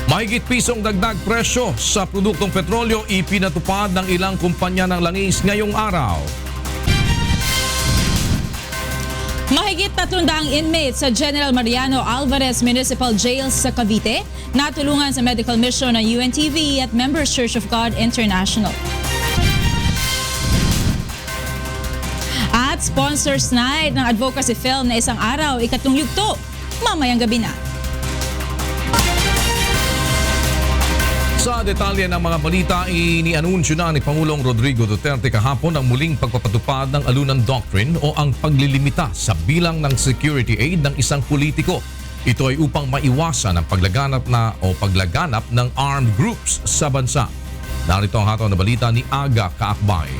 Mahigit pisong dagdag presyo sa produktong petrolyo ipinatupad ng ilang kumpanya ng langis ngayong araw.
Mahigit 300 inmates sa General Mariano Alvarez Municipal Jail sa Cavite natulungan sa medical mission ng UNTV at Members Church of God International. At Sponsors Night ng Advocacy Film na isang araw, ikatlong yugto, mamayang gabi na.
Sa detalye ng mga balita, inianunsyo na ni Pangulong Rodrigo Duterte kahapon ang muling pagpapatupad ng alunan doctrine o ang paglilimita sa bilang ng security aid ng isang politiko. Ito ay upang maiwasan ang paglaganap ng armed groups sa bansa. Narito ang hataw na balita ni Aga Kaakbay.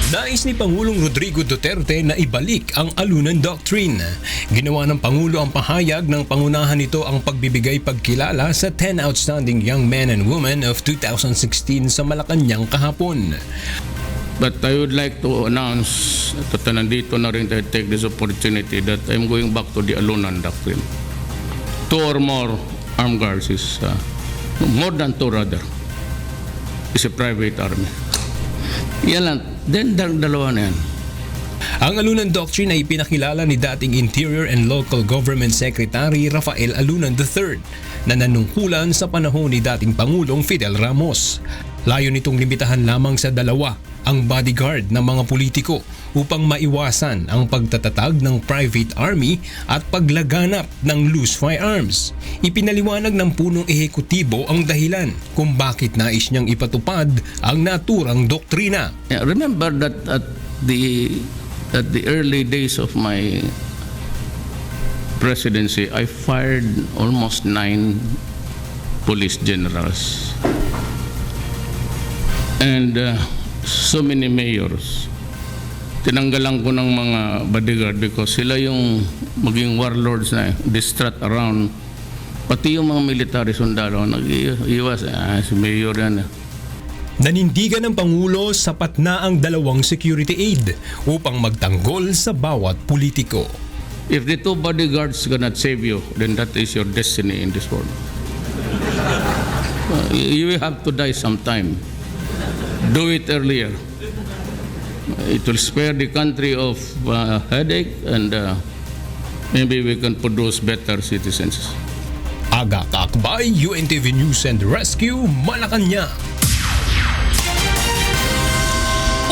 Nais ni Pangulong Rodrigo Duterte na ibalik ang alunan doctrine. Ginawa ng Pangulo ang pahayag ng pangunahan nito ang pagbibigay pagkilala sa 10 outstanding young men and women of 2016 sa Malacanang kahapon.
But I would like to announce, nandito na rin tayo take this opportunity that I'm going back to the alunan doctrine. 2 or more armed guards is, more than 2 rather, is a private army. Yan lang. Then, dalawa na yan.
Ang alunan doctrine ay pinakilala ni dating Interior and Local Government Secretary Rafael Alunan III na nanungkulan sa panahon ni dating Pangulong Fidel Ramos. Layo nitong limitahan lamang sa 2 ang bodyguard ng mga politiko upang maiwasan ang pagtatatag ng private army at paglaganap ng loose firearms. Ipinaliwanag ng punong ehekutibo ang dahilan kung bakit nais niyang ipatupad ang naturang doktrina.
Yeah, remember that at the early days of my presidency, I fired almost 9 police generals and so many mayors. Tinanggalan ko ng mga bodyguard because sila yung maging warlords na distraught around. Pati yung mga military sundalo nag-iwas. Si mayor yan.
Nanindigan ng Pangulo sapat na ang 2 security aid upang magtanggol sa bawat politiko.
If the 2 bodyguards cannot save you, then that is your destiny in this world. You will have to die sometime. Do it earlier. It will spare the country of headache and maybe we can produce better citizens.
Aga Kaakbay, UNTV News and Rescue, Malacanang.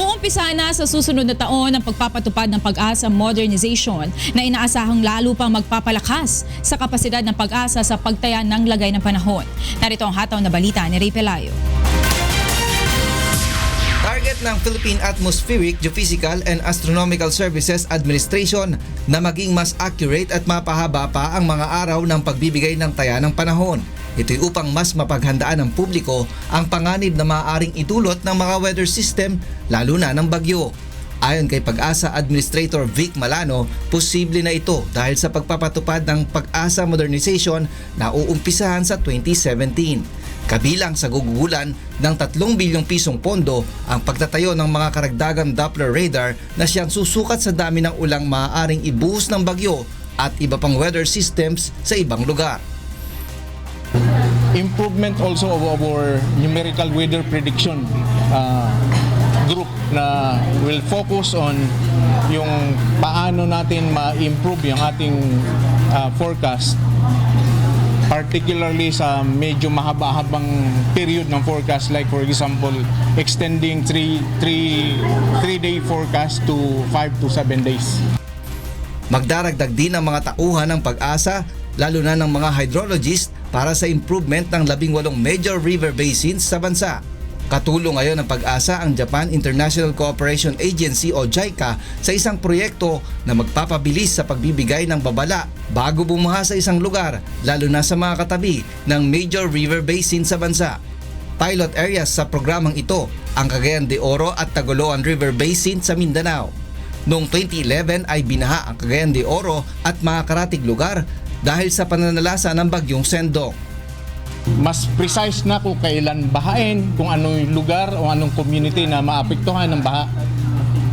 Uumpisa na sa susunod na taon ang pagpapatupad ng Pag-asa Modernization na inaasahang lalo pang magpapalakas sa kapasidad ng Pag-asa sa pagtaya ng lagay ng panahon. Narito ang hataw na balita ni Ray Pelayo.
Target Target ng Philippine Atmospheric, Geophysical and Astronomical Services Administration na maging mas accurate at mapahaba pa ang mga araw ng pagbibigay ng taya ng panahon. Ito'y upang mas mapaghandaan ng publiko ang panganib na maaaring idulot ng mga weather system, lalo na ng bagyo. Ayon kay Pag-asa Administrator Vic Malano, posible na ito dahil sa pagpapatupad ng Pag-asa Modernization na uumpisahan sa 2017. Kabilang sa gugulan ng 3 bilyong pisong pondo ang pagtatayo ng mga karagdagang Doppler radar na siyang susukat sa dami ng ulang maaaring ibuhos ng bagyo at iba pang weather systems sa ibang lugar.
Improvement also of our numerical weather prediction group na will focus on yung paano natin ma-improve yung ating forecast, particularly sa medyo mahaba-habang period ng forecast, like for example extending 3-day forecast to 5 to 7 days.
Magdaragdag din ang mga tauhan ng Pag-asa, lalo na ng mga hydrologists, para sa improvement ng 18 major river basins sa bansa. Katulong ngayon ng Pag-asa ang Japan International Cooperation Agency o JICA sa isang proyekto na magpapabilis sa pagbibigay ng babala bago bumaha sa isang lugar, lalo na sa mga katabi ng major river basin sa bansa. Pilot areas sa programang ito ang Cagayan de Oro at Tagoloan River Basin sa Mindanao. Noong 2011 ay binaha ang Cagayan de Oro at mga karatig lugar dahil sa pananalasa ng bagyong Sendong.
Mas precise na kung kailan bahain, kung anong lugar o anong community na maapektuhan ng baha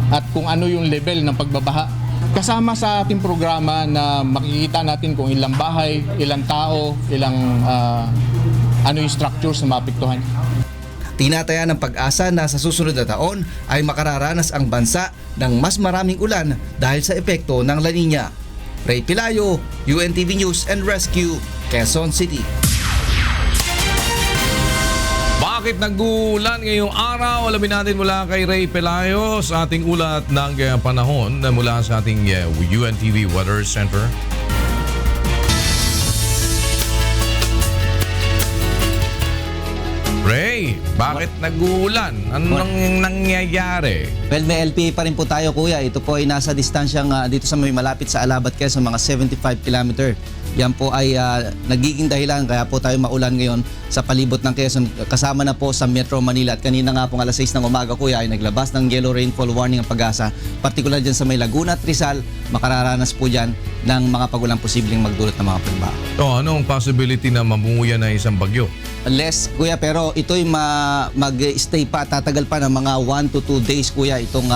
at kung ano yung level ng pagbabaha. Kasama sa ating programa na makikita natin kung ilang bahay, ilang tao, ilang ano yung structures na maapektuhan.
Tinataya ng Pag-asa na sa susunod na taon ay makararanas ang bansa ng mas maraming ulan dahil sa epekto ng La Nina. Ray Pilayo, UNTV News and Rescue, Quezon City.
Bakit nag-uulan ngayong araw? Alamin natin mula kay Ray Pelayo sa ating ulat ng panahon na mula sa ating UNTV Weather Center. Ray, bakit nag-uulan? Anong nangyayari?
Well, may LPA pa rin po tayo, kuya. Ito po ay nasa distansyang dito sa may malapit sa Alabat, Quezon, mga 75 kilometer. Yan po ay nagiging dahilan kaya po tayo maulan ngayon sa palibot ng Quezon, kasama na po sa Metro Manila. At kanina nga po alas 6 ng umaga, kuya, ay naglabas ng yellow rainfall warning ang Pag-asa. Partikular dyan sa may Laguna at Rizal, makararanas po dyan ng mga pagulang posibleng magdulot ng mga pagbaha.
Anong possibility na mamunguya na isang bagyo?
Less, kuya, pero ito'y mag-stay pa, tatagal pa ng mga 1 to 2 days, kuya, itong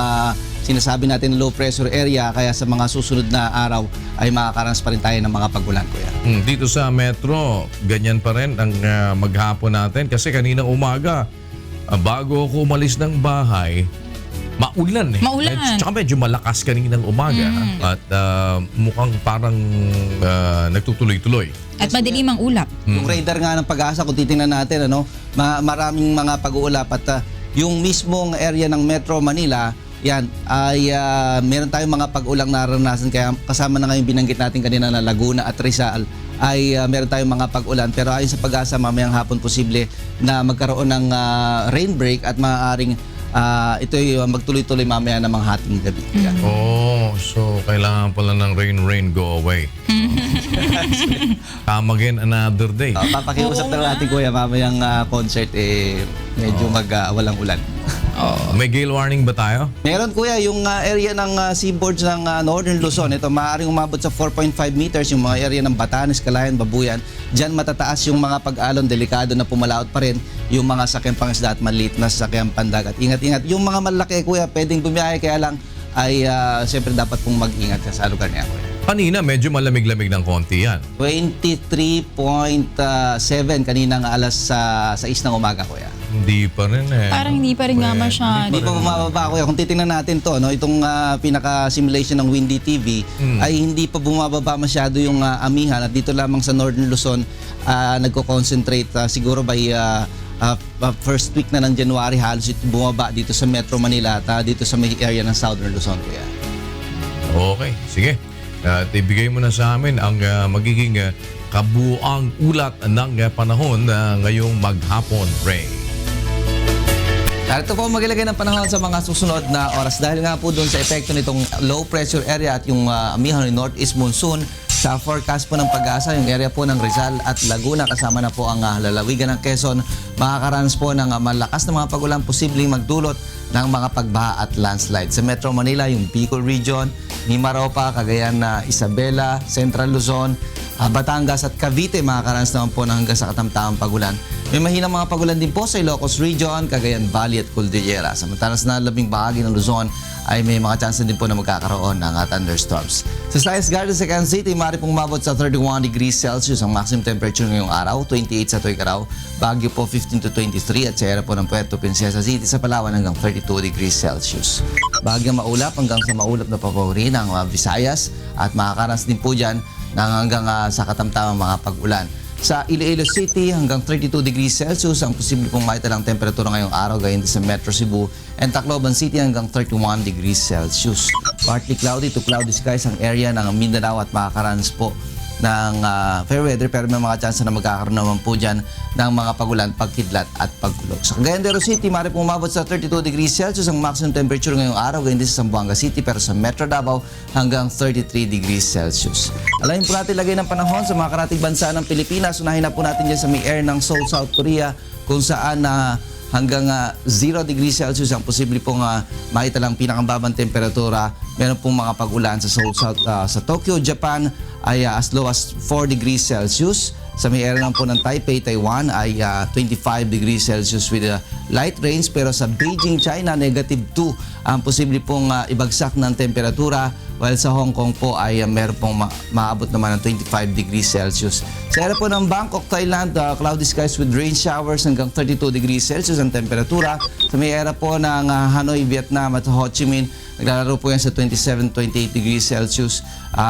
sinasabi natin low pressure area, kaya sa mga susunod na araw ay makakaranas pa rin tayo ng mga pagulan, kuya.
Dito sa Metro, ganyan pa rin ang maghapon natin kasi kanina umaga, bago ako umalis ng bahay, maulan eh.
Maulan.
Tsaka medyo malakas kaninang umaga at mukhang parang nagtutuloy-tuloy.
At madilim ang ulap.
Yung radar nga ng Pag-asa, kung titingnan natin, maraming mga pag-uulap at yung mismong area ng Metro Manila, yan ay meron tayong mga pag-ulang naranasan, kaya kasama na ngayon binanggit natin kanina na Laguna at Rizal ay meron tayong mga pag-ulan, pero ayon sa Pag-asa mamayang hapon posible na magkaroon ng rain break at maaaring ito'y magtuloy-tuloy mamaya ng mga hating gabi.
So kailangan pala ng rain go away. Come again another day.
Papakiusap na natin, kuya, mamayang concert medyo walang ulan.
May gale warning ba tayo?
Meron, kuya, yung area ng seaboards ng Northern Luzon. Ito maaaring umabot sa 4.5 meters yung mga area ng Batanes, Calayan, Babuyan. Diyan matataas yung mga pag-alon, delikado na pumalaot pa rin yung mga sakyang pangisda at maliit na sakyang pandagat. Ingat-ingat. Yung mga malaki, kuya, pwedeng bumiyahe, kaya lang ay siyempre dapat pong mag-ingat sa lugar niya, kuya.
Kanina medyo malamig-lamig ng konti yan.
23.7 kanina nga alas 6 ng umaga, kuya.
Hindi pa rin eh.
Parang hindi pa rin nga masyado.
Hindi pa bumababa, kuya. Kung titingnan natin to, itong pinaka-simulation ng Windy TV ay hindi pa bumababa masyado yung amihan, at dito lamang sa Northern Luzon nagko-concentrate siguro by first week na ng January, halos ito bumaba dito sa Metro Manila at dito sa may area ng Southern Luzon, kuya.
Okay, sige. At ibigay mo na sa amin ang magiging kabuang ulat ng panahon ngayong maghapon, Ray.
Ito po magilagay ng panahon sa mga susunod na oras dahil nga po doon sa epekto nitong low pressure area at yung amihan ng northeast monsoon. Sa forecast po ng Pag-asa, yung area po ng Rizal at Laguna kasama na po ang lalawigan ng Quezon, makakaranas po ng malakas na mga pagulan posibleng magdulot ng mga pagbaha at landslide. Sa Metro Manila, yung Bicol Region, Mimaropa, Cagayan na Isabela, Central Luzon, Batangas at Cavite, makakaranas naman po ng hanggang sa katamtamang pagulan. May mahinang mga pagulan din po sa Ilocos Region, Cagayan Valley at Cordillera. Samantalang sa labing bahagi ng Luzon ay may mga chance din po na magkakaroon ng thunderstorms. Sa Science Garden sa Quezon City, maaari pong umabot sa 31 degrees Celsius ang maximum temperature ngayong araw, 28 sa Tuigaraw, Baguio po 15 to 23 at sa area po ng Puerto Princesa City sa Palawan hanggang 32 degrees Celsius. Bahagyang maulap hanggang sa maulap na papawari ng Visayas at makakaranas din po dyan ng hanggang sa katamtamang mga pag-ulan. Sa Iloilo City, hanggang 32 degrees Celsius ang posible pong maitalang temperatura ngayong araw, gayon din sa Metro Cebu and Tacloban City hanggang 31 degrees Celsius. Partly cloudy to cloudy skies ang area ng Mindanao at makakaranas po ng fair weather pero may mga chance na magkakaroon naman po dyan ng mga pagulan, pagkidlat at pagkulog. Sa Cagayan de Oro City, maaari pong umabot sa 32 degrees Celsius ang maximum temperature ngayong araw, gayon din sa Zamboanga City pero sa Metro Davao hanggang 33 degrees Celsius. Alamin po natin lagay ng panahon sa mga karatig bansa ng Pilipinas. Unahin na po natin dyan sa may air ng Seoul, South Korea kung saan hanggang 0 degrees Celsius ang posible pong maitalang pinakababang temperatura. Meron pong mga pag-ulan sa Seoul, sa Tokyo, Japan ay as low as 4 degrees Celsius. Sa may area lang po ng Taipei, Taiwan ay 25 degrees Celsius with light rains. Pero sa Beijing, China, negative 2 ang posible pong ibagsak ng temperatura. While sa Hong Kong po ay meron pong maabot naman ng 25 degrees Celsius. Sa area po ng Bangkok, Thailand, cloudy skies with rain showers hanggang 32 degrees Celsius ang temperatura. Sa may area po ng Hanoi, Vietnam at Ho Chi Minh, naglalaro po yan sa 27-28 degrees Celsius.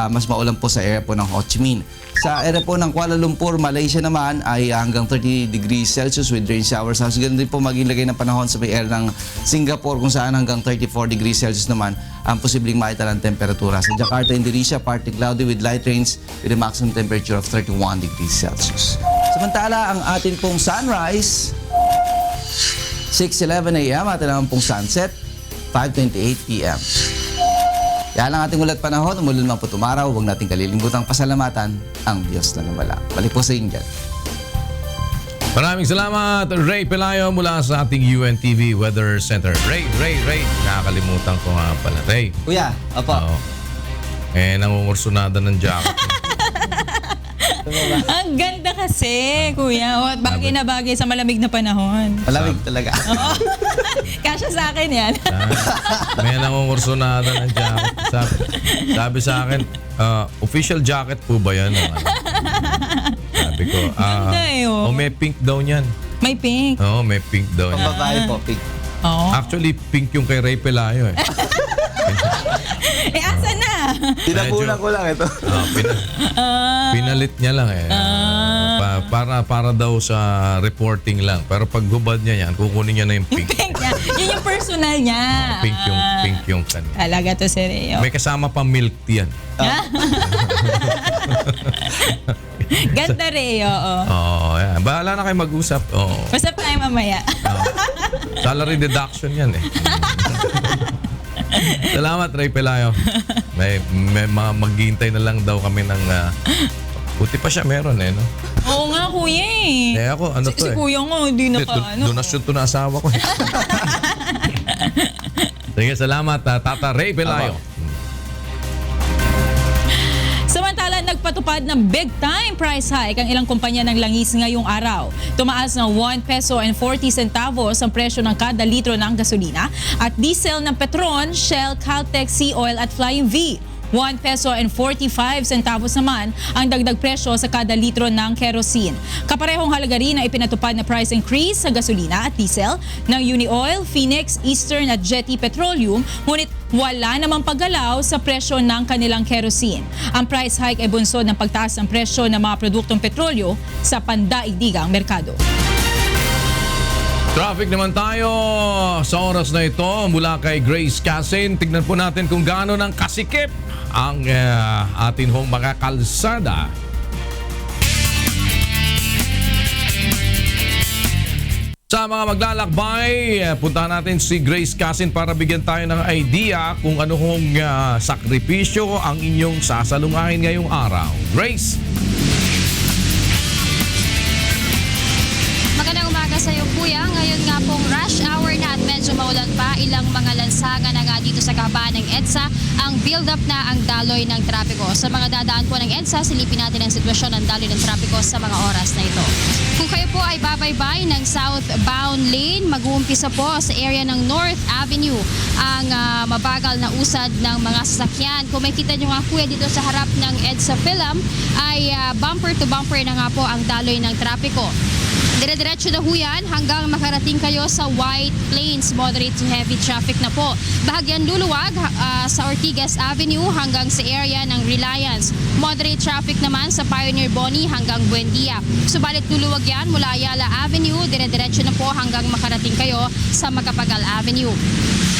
Mas maulan po sa area po ng Ho Chi Minh. Sa area po ng Kuala Lumpur, Malaysia naman ay hanggang 30 degrees Celsius with rain showers. Tapos ganun din po maging lagay ng panahon sa may area ng Singapore kung saan hanggang 34 degrees Celsius naman ang posibleng maitalang temperatura. Sa Jakarta, Indonesia, partly cloudy with light rains with a maximum temperature of 31 degrees Celsius. Samantala, ang atin pong sunrise, 6:11 a.m. at naman pong sunset, 5:28 p.m. Yan ang ating ulat panahon. Umulan man po tumaraw, huwag natin kalilimutang pasalamatan ang Diyos na lumala. Balik po sa inyo.
Maraming salamat, Ray Pelayo mula sa ating UNTV Weather Center. Ray. Nakakalimutan ko nga pala. Ray.
Kuya, opo.
Nangungursunada ng jacket.
Ang ganda kasi, kuya. Bagay na bagay sa malamig na panahon.
Malamig talaga.
Oo. Kasya sa akin yan.
May nangungursunada ng jacket. Sabi sa akin, official jacket po ba yan? Sabi ko, may pink daw niyan.
May pink?
Oo, may pink daw niyan.
Babae po, pink.
Actually, pink yung kay Ray Pelayo eh.
Asa na?
Tinapunan ko lang ito.
Pinalit niya lang eh. Para daw sa reporting lang. Pero pag hubad niya yan, kukunin niya na yung pink.
Pink niya. Yun yung personal niya.
Pink yung kanya.
Talaga to si Reo.
May kasama pa milk tea yan.
Ganda Reo.
Oo, yan. Bahala na kayo mag-usap.
Usap tayo mamaya.
Salary deduction yan eh. Salamat, Ray Pelayo. May maghihintay na lang daw kami ng buti pa siya meron eh, no?
Oo nga, kuya eh.
Ako, ano to eh.
Si kuya nga, hindi
donasyon to na asawa ko eh. Sige, salamat, Tata Ray Pelayo.
Samantala, nagpatupad ng big-time price hike ang ilang kumpanya ng langis ngayong araw. Tumaas ng 1 peso and 40 centavos ang presyo ng kada litro ng gasolina at diesel ng Petron, Shell, Caltex, Sea Oil at Flying V. 1 peso and 45 centavos naman ang dagdag presyo sa kada litro ng kerosene. Kaparehong halaga rin ang ipinatupad na price increase sa gasolina at diesel ng Unioil, Phoenix, Eastern at Jetty Petroleum, ngunit wala namang paggalaw sa presyo ng kanilang kerosene. Ang price hike ay bunsod ng pagtaas ng presyo ng mga produktong petrolyo sa pandaigdigang merkado.
Traffic naman tayo sa oras na ito mula kay Grace Casin. Tignan po natin kung gaano ng kasikip ang atin hong mga kalsada. Sa mga maglalakbay, puntahan natin si Grace Casin para bigyan tayo ng idea kung ano hong sakripisyo ang inyong sasalungahin ngayong araw. Grace!
Magandang umaga sa iyo, Kuya. Ngayon nga pong rush hour na at medyo maulan pa. Ilang mga lansangan na nga dito sa kahabaan ng EDSA. Ang build-up na ang daloy ng trapiko. Sa mga dadaan po ng EDSA, silipin natin ang sitwasyon ng daloy ng trapiko sa mga oras na ito. Kung kayo po ay babaybay ng southbound lane, mag-uumpisa po sa area ng North Avenue ang mabagal na usad ng mga sasakyan. Kung makita nyo nga, Kuya, dito sa harap ng EDSA Film ay bumper to bumper na nga po ang daloy ng trapiko. Dire-diretso na ho yan hanggang makarating kayo sa White Plains. Moderate to heavy traffic na po. Bahagyan luluwag sa Ortigas Avenue hanggang sa area ng Reliance. Moderate traffic naman sa Pioneer Boni hanggang Buendia. Subalit luluwag yan mula Ayala Avenue. Dire-diretso na po hanggang makarating kayo sa Macapagal Avenue.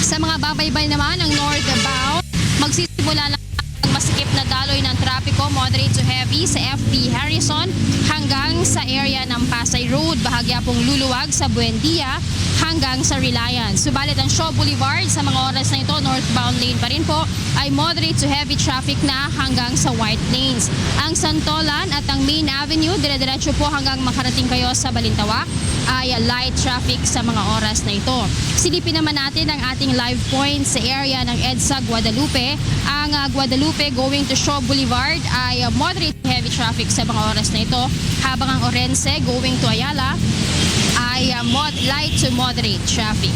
Sa mga babaybay naman ng northbound, magsisimula lang ang masikip na daloy ng trapiko, moderate to heavy sa FB Harrison hanggang sa area ng Pasay Road. Bahagya pong luluwag sa Buendia hanggang sa Reliance. Subalit ang Shaw Boulevard sa mga oras na ito, northbound lane pa rin po, ay moderate to heavy traffic na hanggang sa White Plains. Ang Santolan at ang Main Avenue, dire-diretso po hanggang makarating kayo sa Balintawak, ay light traffic sa mga oras na ito. Silipin naman natin ang ating live point sa area ng EDSA Guadalupe. Ang Guadalupe going to Shaw Boulevard ay moderate to heavy traffic sa mga oras na ito, habang ang Orense going to Ayala ay light to moderate traffic.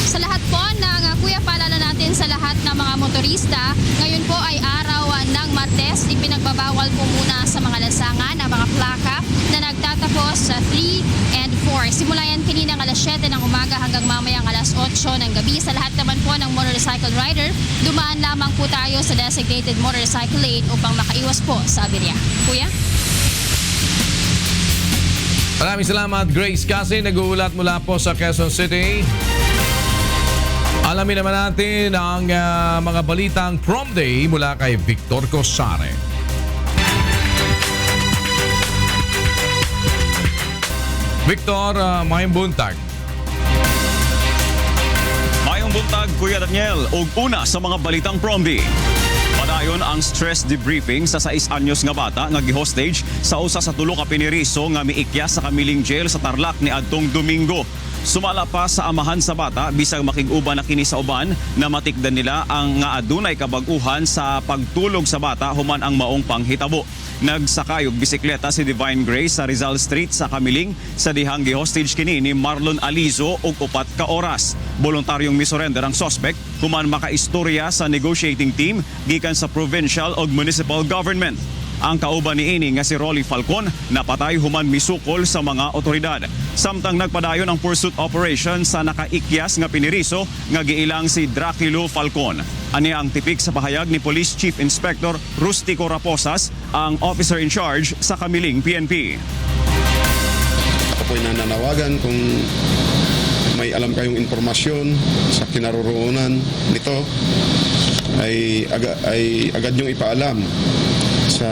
Sa lahat po ng Kuya, paalala natin sa lahat ng mga motorista, ngayon po ay araw ng Martes. Ipinagbabawal po muna sa mga lansangan ang mga plaka na nagtatapos sa 3 and 4. Simula yan kaninang alas 7 ng umaga hanggang mamayang alas 8 ng gabi. Sa lahat naman po ng motorcycle rider, dumaan lamang po tayo sa designated motorcycle lane upang makaiwas po sa aberya. Kuya?
Maraming salamat, Grace Casin. Nag-uulat mula po sa Quezon City. Alamin naman natin ang mga balitang prom day mula kay Victor Cosare. Victor, mayong buntag.
Mayong buntag, Kuya Daniel. Og una sa mga balitang prom day. Padayon ang stress debriefing sa 6 anyos nga bata nga gi-hostage sa usa sa tulo ka piniriso nga miikya sa Kamiling Jail sa Tarlac ni adtong Domingo. Sumala pa sa amahan sa bata bisag makig-uban na kini sa uban na matikdan nila ang nga adunay kabag-uhan sa pagtulog sa bata human ang maong panghitabo. Nagsakay og bisikleta si Divine Grace sa Rizal Street sa Kamiling sa dihang gi-hostage kini ni Marlon Alizo og 4 ka oras. Voluntaryong misurrender ang suspect human makaistorya sa negotiating team gikan sa provincial ug municipal government. Ang kauban ni ini nga si Rolly Falcon napatay human misukol sa mga otoridad. Samtang nagpadayon ang pursuit operation sa nakaikyas nga piniriso nga giilang si Draculo Falcon. Ani ang tipik sa pahayag ni Police Chief Inspector Rustico Raposas, ang officer in charge sa Kamiling PNP.
Ako po'y nananawagan kung may alam kayong impormasyon sa kinaroroonan nito ay agad niyong ipaalam sa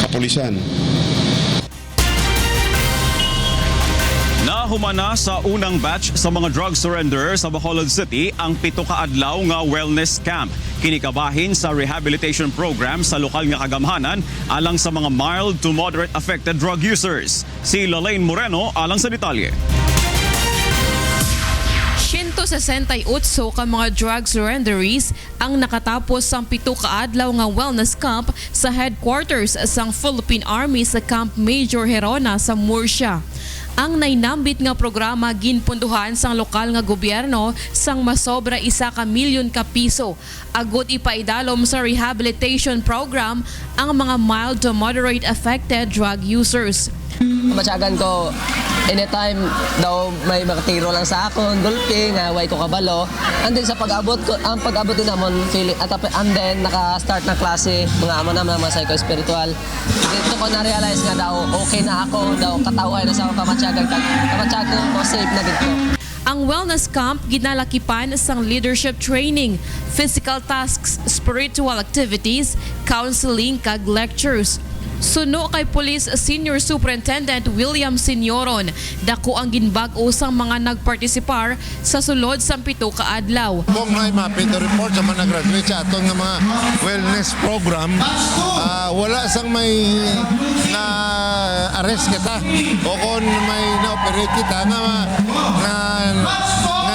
kapulisan.
Nahumana sa unang batch sa mga drug surrender sa Bacolod City ang 7 ka adlaw nga wellness camp. Kinikabahin sa rehabilitation program sa lokal nga kagamhanan alang sa mga mild to moderate affected drug users. Si Lalaine Moreno alang sa detalye.
168 ka mga drug surrenderies ang nakatapos sang 7 ka adlaw nga wellness camp sa headquarters sang Philippine Army sa Camp Major Herona sa Murcia. Ang nainambit nga programa ginpunduhan sang lokal nga gobyerno sang masobra 1 milyon ka piso. Agot ipaidalom sa rehabilitation program ang mga mild to moderate affected drug users.
Matyagan ko anytime daw may makatiro lang sa akon, gulpi, nga way ko kabalo. And then sa pag-abot ko, ang pag-abot din naman, and then naka-start na klase, mga amo naman mga psycho-spiritual. Dito ko na-realize nga daw, okay na ako, daw katawhan na sa akong kamatyagan ko, safe na dito.
Ang wellness camp ginalakipan sang leadership training, physical tasks, spiritual activities, counseling kag lectures. Suno kay Police Senior Superintendent William Signoron, dako ang ginbag-o sang mga nagpartisipar sa sulod sa 7 ka adlaw.
Kung may mapito report sa mga nag-graduate sa atong nga mga wellness program, wala sang may na-arrest kita o kung may na-operate kita nga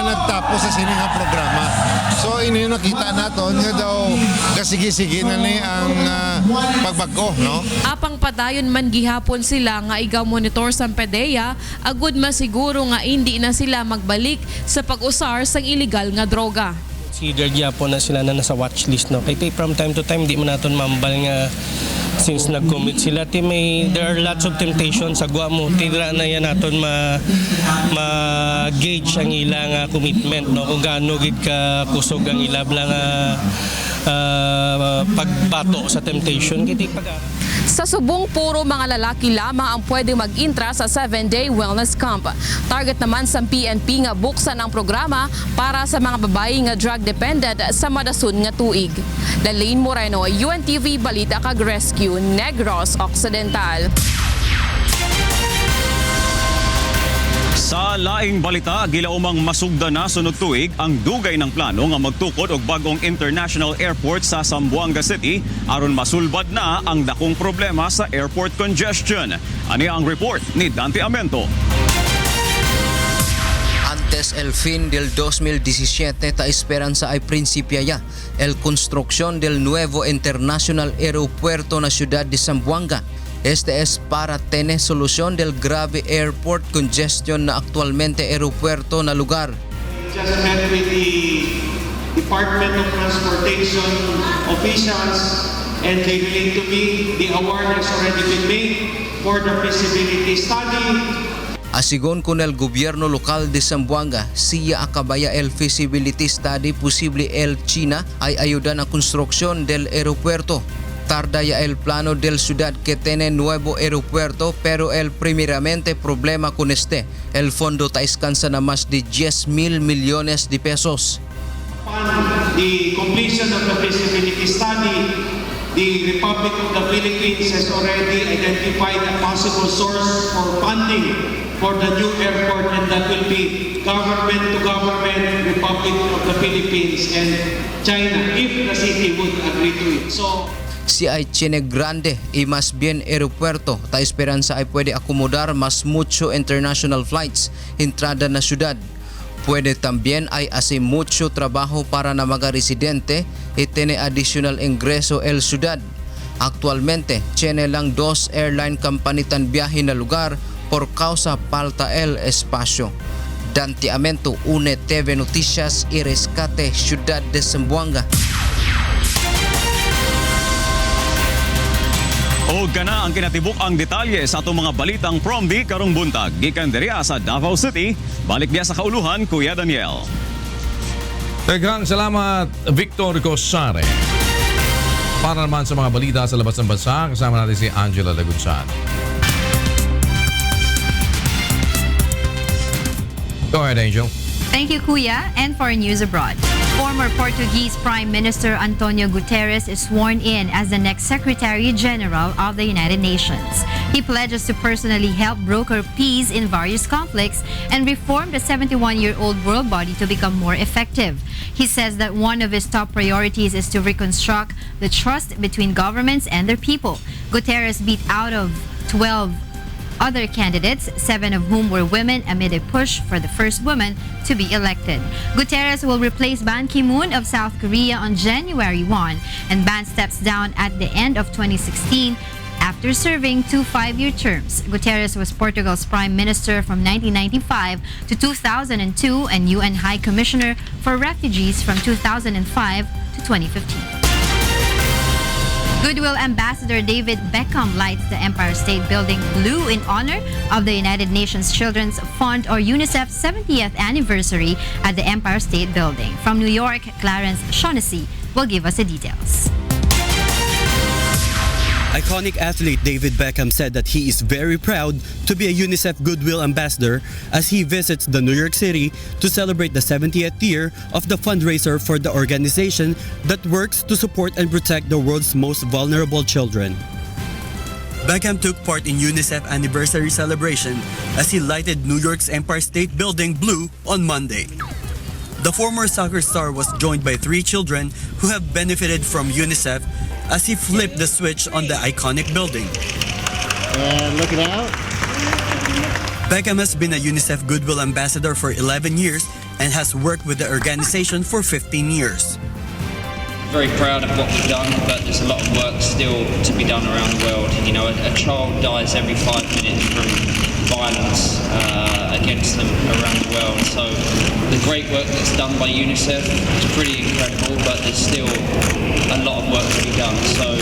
nagtapos sa sining nga programa. So ini nakita naton nga daw kasigi-sige na ni ang pagbag-o, no?
Apang padayon man gihapon sila nga igaw monitor sa PDEA, agud masiguro nga hindi na sila magbalik sa pag-usar sang illegal nga droga.
Consider gyapon na sila na nasa watchlist, no? Kay from time to time di man naton mambal nga since nag-commit sila there are lots of temptations sa gwa mo tira na yan naton ma-gauge ang ilang commitment, no, kung gaano gid ka kusog ang ilablang pagbato sa temptation kiti pag
Sa subong, puro mga lalaki lamang ang pwede mag-intra sa 7-day wellness camp. Target naman sa PNP nga buksan ang programa para sa mga babae nga drug dependent sa madasun nga tuig. Laline Moreno, UNTV Balita Kag Rescue, Negros Occidental.
Sa laing balita, gilaumang masugda na sunod tuig ang dugay ng plano nga magtukod og bagong international airport sa Zamboanga City aron masulbad na ang dakong problema sa airport congestion. Ani ang report ni Dante Amento.
Antes el fin del 2017 ta esperanza ay principia ya el construcción del nuevo international aeropuerto na ciudad de Zamboanga. Este es para tener solución del grave airport congestion na actualmente aeropuerto na lugar.
Just met with the Department of Transportation officials and they relate to me the award has already been made for the feasibility study.
Asigon con el gobierno local de Zamboanga, siya acabaya el feasibility study posible el China ay ayuda na construcción del aeropuerto. Tarda ya el plano del ciudad que tiene nuevo aeropuerto pero el primeramente problema con este. El fondo ta alcanza na más de 10,000 millones de pesos.
Upon the completion of the feasibility study, the Republic of the Philippines has already identified a possible source for funding for the new airport and that will be government to government, Republic of the Philippines and China if the city would agree to it. So
si ay Chene Grande y más bien aeropuerto ta esperanza ay puede acomodar más mucho international flights entrada na ciudad. Puede también ay hace mucho trabajo para na mga residente y tiene additional ingreso el ciudad. Actualmente, Chene lang 2 airline company tan biyahe na lugar por causa falta el espacio. Dante Amento, UNE TV Noticias y Rescate, Ciudad de Zamboanga.
O gana ang kinatibuk ang detalye sa atong mga balitang Promdi karong buntag. Gikan diriya sa Davao City, balik diya sa kauluhan, Kuya Daniel.
Daghang salamat, Victor Cosare. Para naman sa mga balita sa labas ng bansa, kasama natin si Angela Lagunsan. Go ahead, Angel.
Thank you, Kuya. And for news abroad. Former Portuguese Prime Minister Antonio Guterres is sworn in as the next Secretary General of the United Nations. He pledges to personally help broker peace in various conflicts and reform the 71-year-old world body to become more effective. He says that one of his top priorities is to reconstruct the trust between governments and their people. Guterres beat out of 12 other candidates, 7 of whom were women, amid a push for the first woman to be elected. Guterres will replace Ban Ki-moon of South Korea on January 1, and Ban steps down at the end of 2016 after serving 2 5-year terms. Guterres was Portugal's prime minister from 1995 to 2002 and UN High Commissioner for Refugees from 2005 to 2015. Goodwill Ambassador David Beckham lights the Empire State Building blue in honor of the United Nations Children's Fund or UNICEF's 70th anniversary at the Empire State Building. From New York, Clarence Shaughnessy will give us the details.
Iconic athlete David Beckham said that he is very proud to be a UNICEF Goodwill Ambassador as he visits the New York City to celebrate the 70th year of the fundraiser for the organization that works to support and protect the world's most vulnerable children. Beckham took part in UNICEF anniversary celebration as he lighted New York's Empire State Building blue on Monday. The former soccer star was joined by 3 children who have benefited from UNICEF as he flipped the switch on the iconic building.
And look it out.
Beckham has been a UNICEF Goodwill Ambassador for 11 years and has worked with the organization for 15 years.
Very proud of what we've done, but there's a lot of work still to be done around the world. You know, a child dies every 5 minutes from violence against them around the world. So the great work that's done by UNICEF is pretty incredible, but there's still a lot of work to be done. So.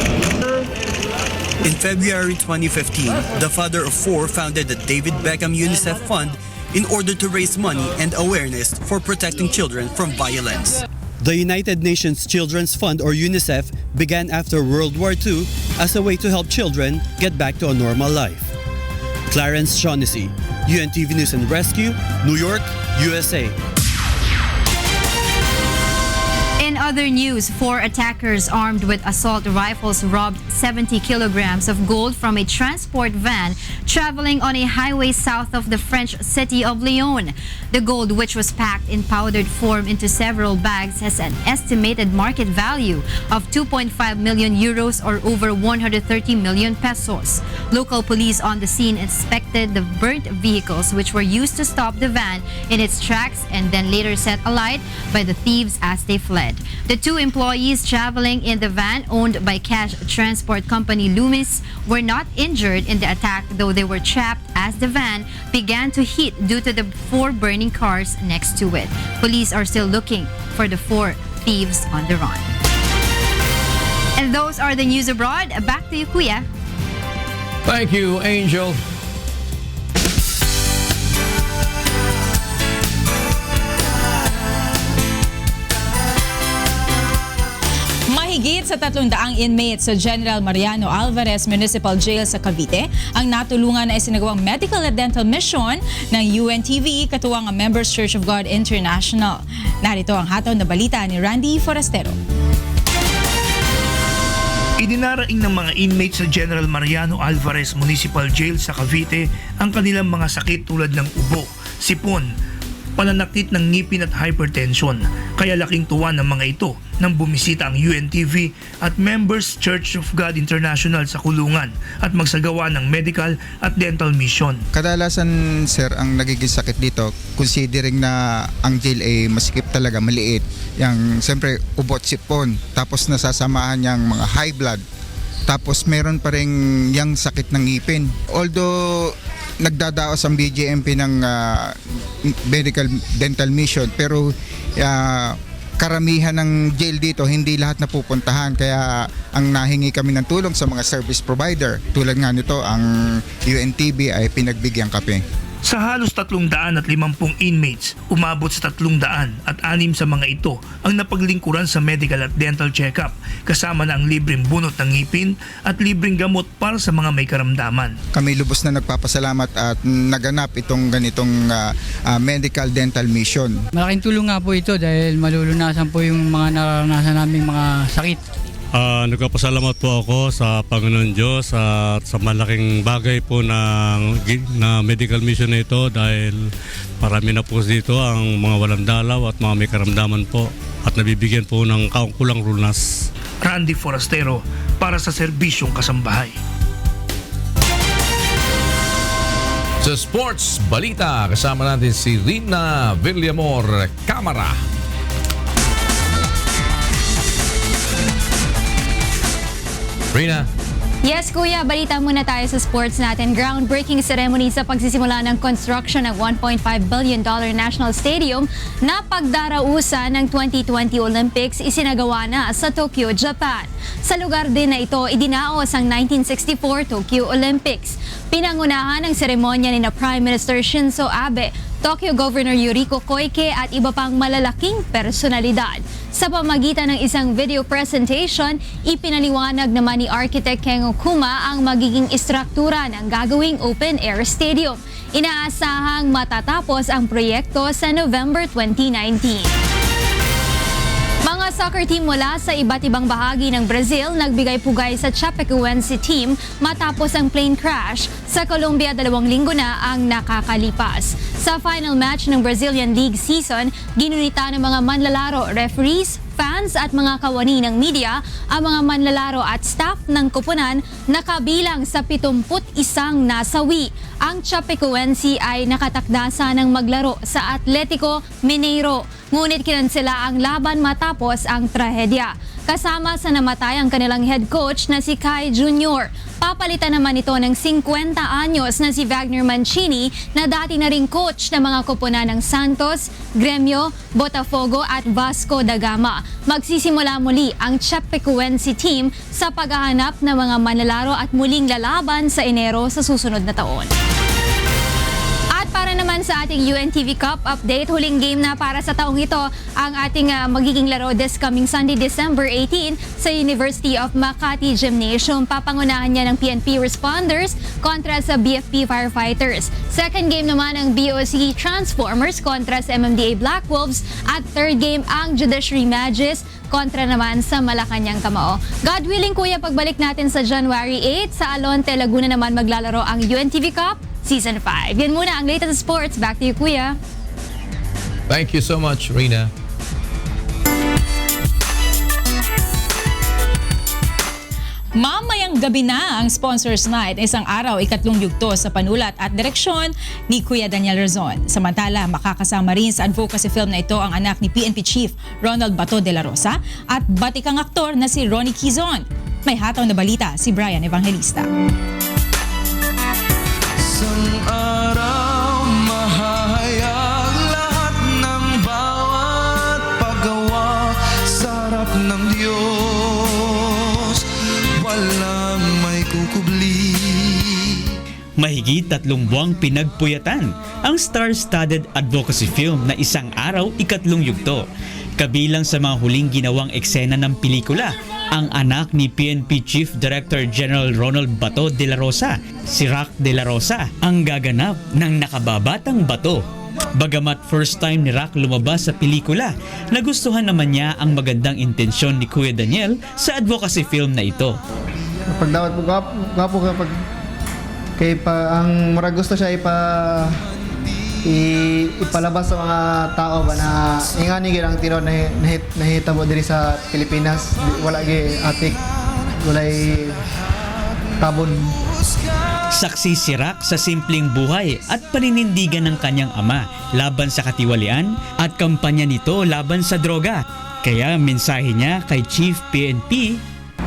In February 2015, the father of 4 founded the David Beckham UNICEF Fund in order to raise money and awareness for protecting children from violence. The United Nations Children's Fund, or UNICEF, began after World War II as a way to help children get back to a normal life. Clarence Shaughnessy, UNTV News and Rescue, New York, USA.
In other news, 4 attackers armed with assault rifles robbed 70 kilograms of gold from a transport van traveling on a highway south of the French city of Lyon. The gold, which was packed in powdered form into several bags, has an estimated market value of 2.5 million euros or over 130 million pesos. Local police on the scene inspected the burnt vehicles, which were used to stop the van in its tracks and then later set alight by the thieves as they fled. The 2 employees traveling in the van owned by cash transport company Loomis were not injured in the attack, though they were trapped as the van began to heat due to the 4 burning cars next to it. Police are still looking for the 4 thieves on the run. And those are the news abroad. Back to you, Kuya.
Thank you, Angel.
Mahigit sa 300 inmates sa General Mariano Alvarez Municipal Jail sa Cavite ang natulungan na isinagawang medical at dental mission ng UNTV katuwang ang Members Church of God International. Narito ang hataw na balita ni Randy Forastero.
Idinaraing ng mga inmates sa General Mariano Alvarez Municipal Jail sa Cavite ang kanilang mga sakit tulad ng ubo, sipon, pananakit ng ngipin at hypertension. Kaya laking tuwa ng mga ito nang bumisita ang UNTV at Members Church of God International sa kulungan at magsagawa ng medical at dental mission.
Kadalasan, sir, ang nagiging sakit dito, considering na ang jail ay masikip talaga, maliit. Yang siyempre ubot, sipon, tapos nasasamahan niyang mga high blood. Tapos meron pa rin yung sakit ng ngipin. Although nagdadaos ang BJMP ng medical dental mission, pero karamihan ng jail dito hindi lahat napupuntahan, kaya ang nahingi kami ng tulong sa mga service provider. Tulad nga nito, ang UNTV ay pinagbigyan kape.
Sa halos 350 inmates, umabot sa 306 sa mga ito ang napaglingkuran sa medical at dental check-up, kasama na ang libreng bunot ng ngipin at libreng gamot para sa mga may karamdaman.
Kami lubos na nagpapasalamat at naganap itong ganitong medical dental mission.
Malaking tulong nga po ito dahil malulunasan po yung mga nararanasan naming mga sakit.
Nagpapasalamat po ako sa Panginoon Diyos at sa malaking bagay po na medical mission na ito dahil marami na po dito ang mga walang dalaw at mga may karamdaman po at nabibigyan po ng kulang lunas.
Randy Forastero para sa Serbisyong Kasambahay.
Sa sports balita, kasama natin si Rina Villamor Camara. Rina.
Yes, Kuya. Balita muna tayo sa sports natin. Groundbreaking ceremony sa pagsisimula ng construction ng $1.5 billion National Stadium na pagdarausan ng 2020 Olympics isinagawa na sa Tokyo, Japan. Sa lugar din na ito, idinaos ang 1964 Tokyo Olympics. Pinangunahan ng seremonya ni na Prime Minister Shinzo Abe, Tokyo Governor Yuriko Koike at iba pang malalaking personalidad. Sa pamagitan ng isang video presentation, ipinaliwanag naman ni Architect Ken Okuma ang magiging istruktura ng gagawing open-air stadium. Inaasahang matatapos ang proyekto sa November 2019. Mga
Mga soccer team mula sa iba't ibang bahagi ng Brazil nagbigay-pugay sa Chapecoense team matapos ang plane crash sa Colombia 2 linggo na ang nakakalipas. Sa final match ng Brazilian League season, ginunita ng mga manlalaro, referees, fans at mga kawani ng media ang mga manlalaro at staff ng koponan na kabilang sa 71 nasawi. Ang Chapecoense ay nakatakda ng maglaro sa Atletico Mineiro, ngunit kinansela ang laban matapos ang trahedya. Kasama sa namatay ang kanilang head coach na si Kai Jr. Papalitan naman ito ng 50 anyos na si Wagner Mancini na dati na ring coach ng mga koponan ng Santos, Gremio, Botafogo at Vasco da Gama. Magsisimula muli ang Chapecoense team sa paghahanap ng mga manlalaro at muling lalaban sa Enero sa susunod na taon. Para naman sa ating UNTV Cup update, huling game na para sa taong ito ang ating magiging laro this coming Sunday, December 18 sa University of Makati Gymnasium. Papangunahan niya ng PNP Responders kontra sa BFP Firefighters. Second game naman ang BOC Transformers kontra sa MMDA Black Wolves at third game ang Judiciary Mages kontra naman sa Malacanang Kamao. God willing, kuya, pagbalik natin sa January 8 sa Alonte, Laguna naman maglalaro ang UNTV Cup Season 5. Yan muna ang latest sports. Back to you, Kuya.
Thank you so much, Rina.
Mamayang gabi na ang Sponsors Night, isang araw, ikatlong yugto sa panulat at direksyon ni Kuya Daniel Razon. Samantala, makakasama rin sa advocacy film na ito ang anak ni PNP Chief Ronald Bato de la Rosa at batikang aktor na si Ronnie Quizon. May hataw na balita si Brian Evangelista.
Isang araw mahahayag lahat ng bawat paggawa sa harap ng Diyos, walang may kukubli.
Mahigit 3 buwang pinagpuyatan ang star-studded advocacy film na Isang Araw, Ikatlong Yugto. Kabilang sa mga huling ginawang eksena ng pelikula, ang anak ni PNP Chief Director General Ronald Bato de la Rosa, si Rock de la Rosa, ang gaganap ng nakababatang Bato. Bagamat first time ni Rock lumabas sa pelikula, nagustuhan naman niya ang magandang intensyon ni Kuya Daniel sa advocacy film na ito.
Kapag dapat po gapo kapag kay pa ang murag gusto siya ipalabas sa mga tao ba na ingani gid ang tiro nahitabo diri sa Pilipinas, wala gi atik, walay tabon.
Saksi si Rock sa simpleng buhay at paninindigan ng kanyang ama laban sa katiwalian at kampanya nito laban sa droga. Kaya mensahe niya kay Chief PNP,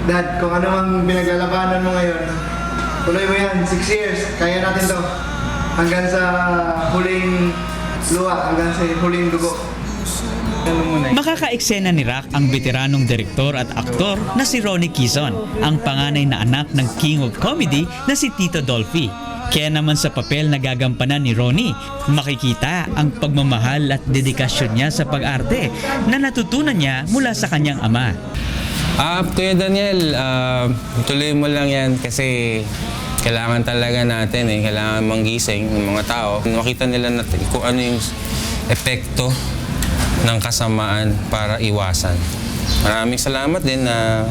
Dad, kung ano mang pinaglalabanan mo ngayon, tuloy mo yan, 6 years, kaya natin to. Hanggang sa huling luha, hanggang sa huling dugo.
Makaka-eksena ni Rock ang veteranong direktor at aktor na si Ronnie Quizon, ang panganay na anak ng King of Comedy na si Tito Dolphy. Kaya naman sa papel na gagampanan ni Ronnie, makikita ang pagmamahal at dedikasyon niya sa pag-arte na natutunan niya mula sa kanyang ama.
Kuya Daniel, tuloy mo lang yan kasi kailangan talaga natin kailangan manggising ng mga tao. Makita nila natin kung ano yung epekto ng kasamaan para iwasan. Maraming salamat din na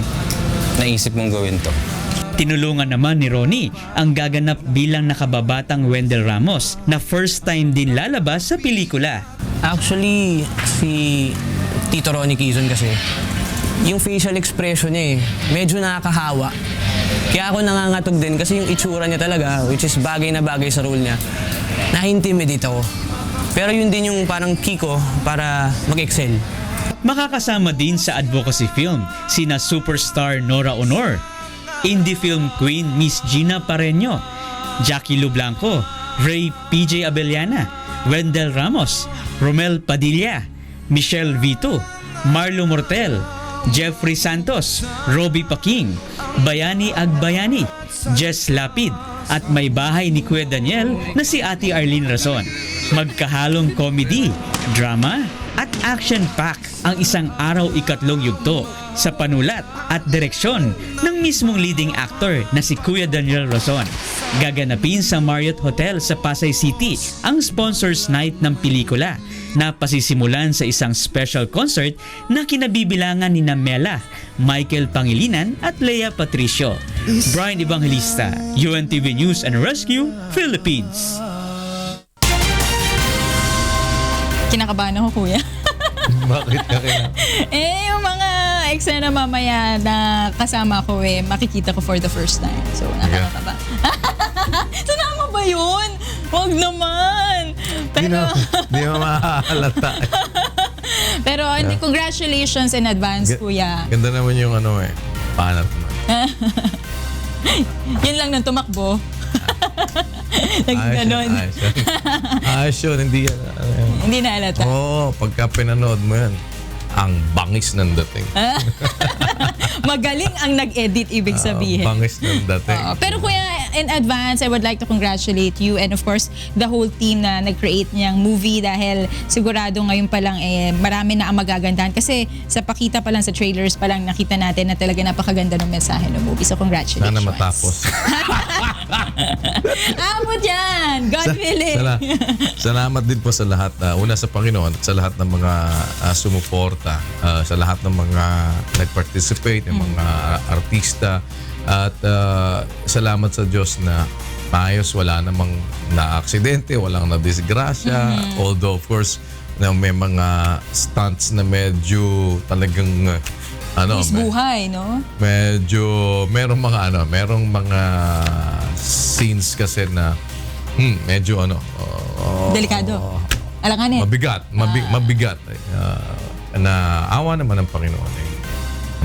naisip mong gawin to.
Tinulungan naman ni Ronnie ang gaganap bilang nakababatang Wendell Ramos na first time din lalabas sa pelikula.
Actually, si Tito Ronnie Quizon kasi, yung facial expression niya medyo nakakahawa. Kaya ako nangangatog din kasi yung itsura niya talaga, which is bagay na bagay sa role niya, na-intimidate ako. Pero yun din yung parang key ko para mag-excel.
Makakasama din sa advocacy film sina superstar Nora Honor, indie film queen Miss Gina Pareño, Jackie Lu Blanco, Ray PJ Abellana, Wendell Ramos, Romel Padilla, Michelle Vito, Marlo Mortel, Jeffrey Santos, Robbie Paking, Bayani Agbayani, Jess Lapid, at may bahay ni Kuya Daniel na si Ate Arlene Razon. Magkahalong comedy, drama, At action-pack ang isang araw ikatlong yugto sa panulat at direksyon ng mismong leading actor na si Kuya Daniel Razon. Gaganapin sa Marriott Hotel sa Pasay City ang sponsors night ng pelikula na pasisimulan sa isang special concert na kinabibilangan ni Mela, Michael Pangilinan at Lea Patricio. Brian Evangelista, UNTV News and Rescue, Philippines.
Kinakabahan ako, kuya.
Bakit ka kaya?
Yung mga eksena mamaya na kasama ko makikita ko for the first time. So, nakakaba. Sanama ba yun? Huwag naman. Pero,
Di mo mahalata.
pero congratulations in advance, kuya.
Ganda naman yung panat mo.
Yun lang nang tumakbo. Naging ganon.
Ayos yun, hindi yan.
Hindi na alata.
Oo, pagka pinanood mo yan, ang bangis ng dating.
Magaling ang nag-edit, ibig sabihin.
Bangis ng dating.
Pero kuya, in advance, I would like to congratulate you and of course, the whole team na nag-create niyang movie dahil sigurado ngayon pa lang marami na ang magagandahan. Kasi sa pakita pa lang, sa trailers pa lang, nakita natin na talaga napakaganda ng mensahe ng movie. So congratulations.
Sana matapos.
Abot yan! God willing!
Salamat din po sa lahat. Una sa Panginoon at sa lahat ng mga sumuporta, sa lahat ng mga nag-participate, yung mga artista. At salamat sa Diyos na maayos, wala namang na-aksidente, walang na-disgrasya. Although of course, may mga stunts na medyo talagang
buhay, no?
Medyo merong mga scenes kasi na medyo
delikado. Alanganin.
Mabigat. Na awa naman ng Panginoon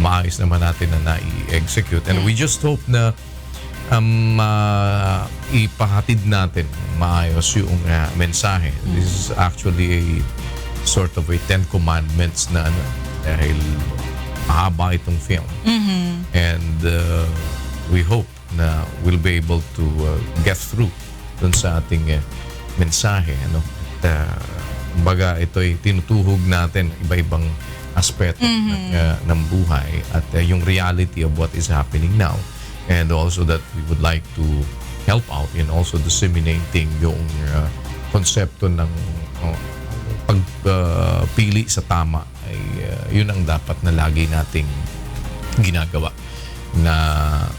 maayos naman natin na nai-execute. And we just hope na ipahatid natin maayos yung mensahe. This is actually a sort of a 10 commandments na dahil mahaba itong film. And we hope na we'll be able to get through dun sa ating mensahe. Baga ito'y tinutuhog natin iba-ibang aspeto ng buhay at yung reality of what is happening now, and also that we would like to help out in also disseminating yung konsepto ng pagpili sa tama ay yun ang dapat na lagi nating ginagawa, na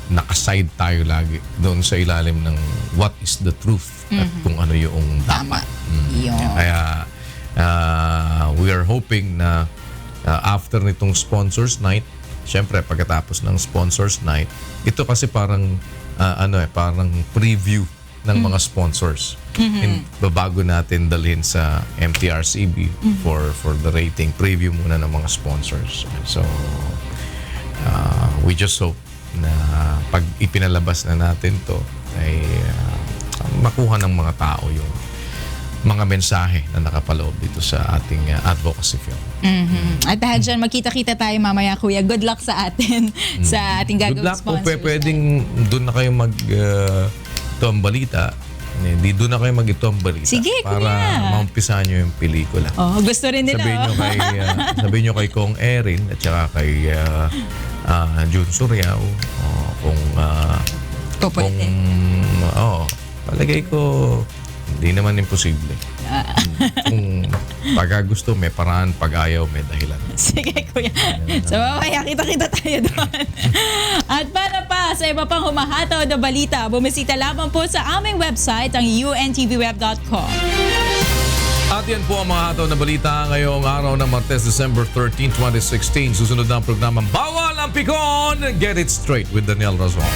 nakaside tayo lagi doon sa ilalim ng what is the truth at kung ano yung dapat. Kaya we are hoping na after nitong sponsors night, syempre pagkatapos ng sponsors night, ito kasi parang parang preview ng mga sponsors. Bago natin dalhin sa MTRCB for the rating, preview muna ng mga sponsors. So we just hope na pag ipinalabas na natin to ay makuha ng mga tao yung mga mensahe na nakapaloob dito sa ating advocacy film.
At dahil dyan, magkita-kita tayo mamaya, kuya. Good luck sa atin sa ating gagawin sponsors.
Good luck po. Pwedeng doon na kayo ito ang balita. Hindi doon na kayo ito ang balita.
Sige,
para
kuya.
maumpisahan nyo yung pelikula.
Gusto rin nila.
Sabihin nyo kay Kong Erin at saka kay Jun Suriao. Palagay ko hindi naman imposible. Kung pag gusto, may paraan. Pag ayaw, may dahilan.
Sige, kuya. So, mamaya, kita-kita tayo doon. At para pa sa iba pang humahataw na balita, bumisita lamang po sa aming website, ang untvweb.com.
At yan po ang mga hataw na balita ngayong araw ng Martes, December 13, 2016. Susunod na ang programang Bawal ang Pikon! Get it straight with Daniel Razon.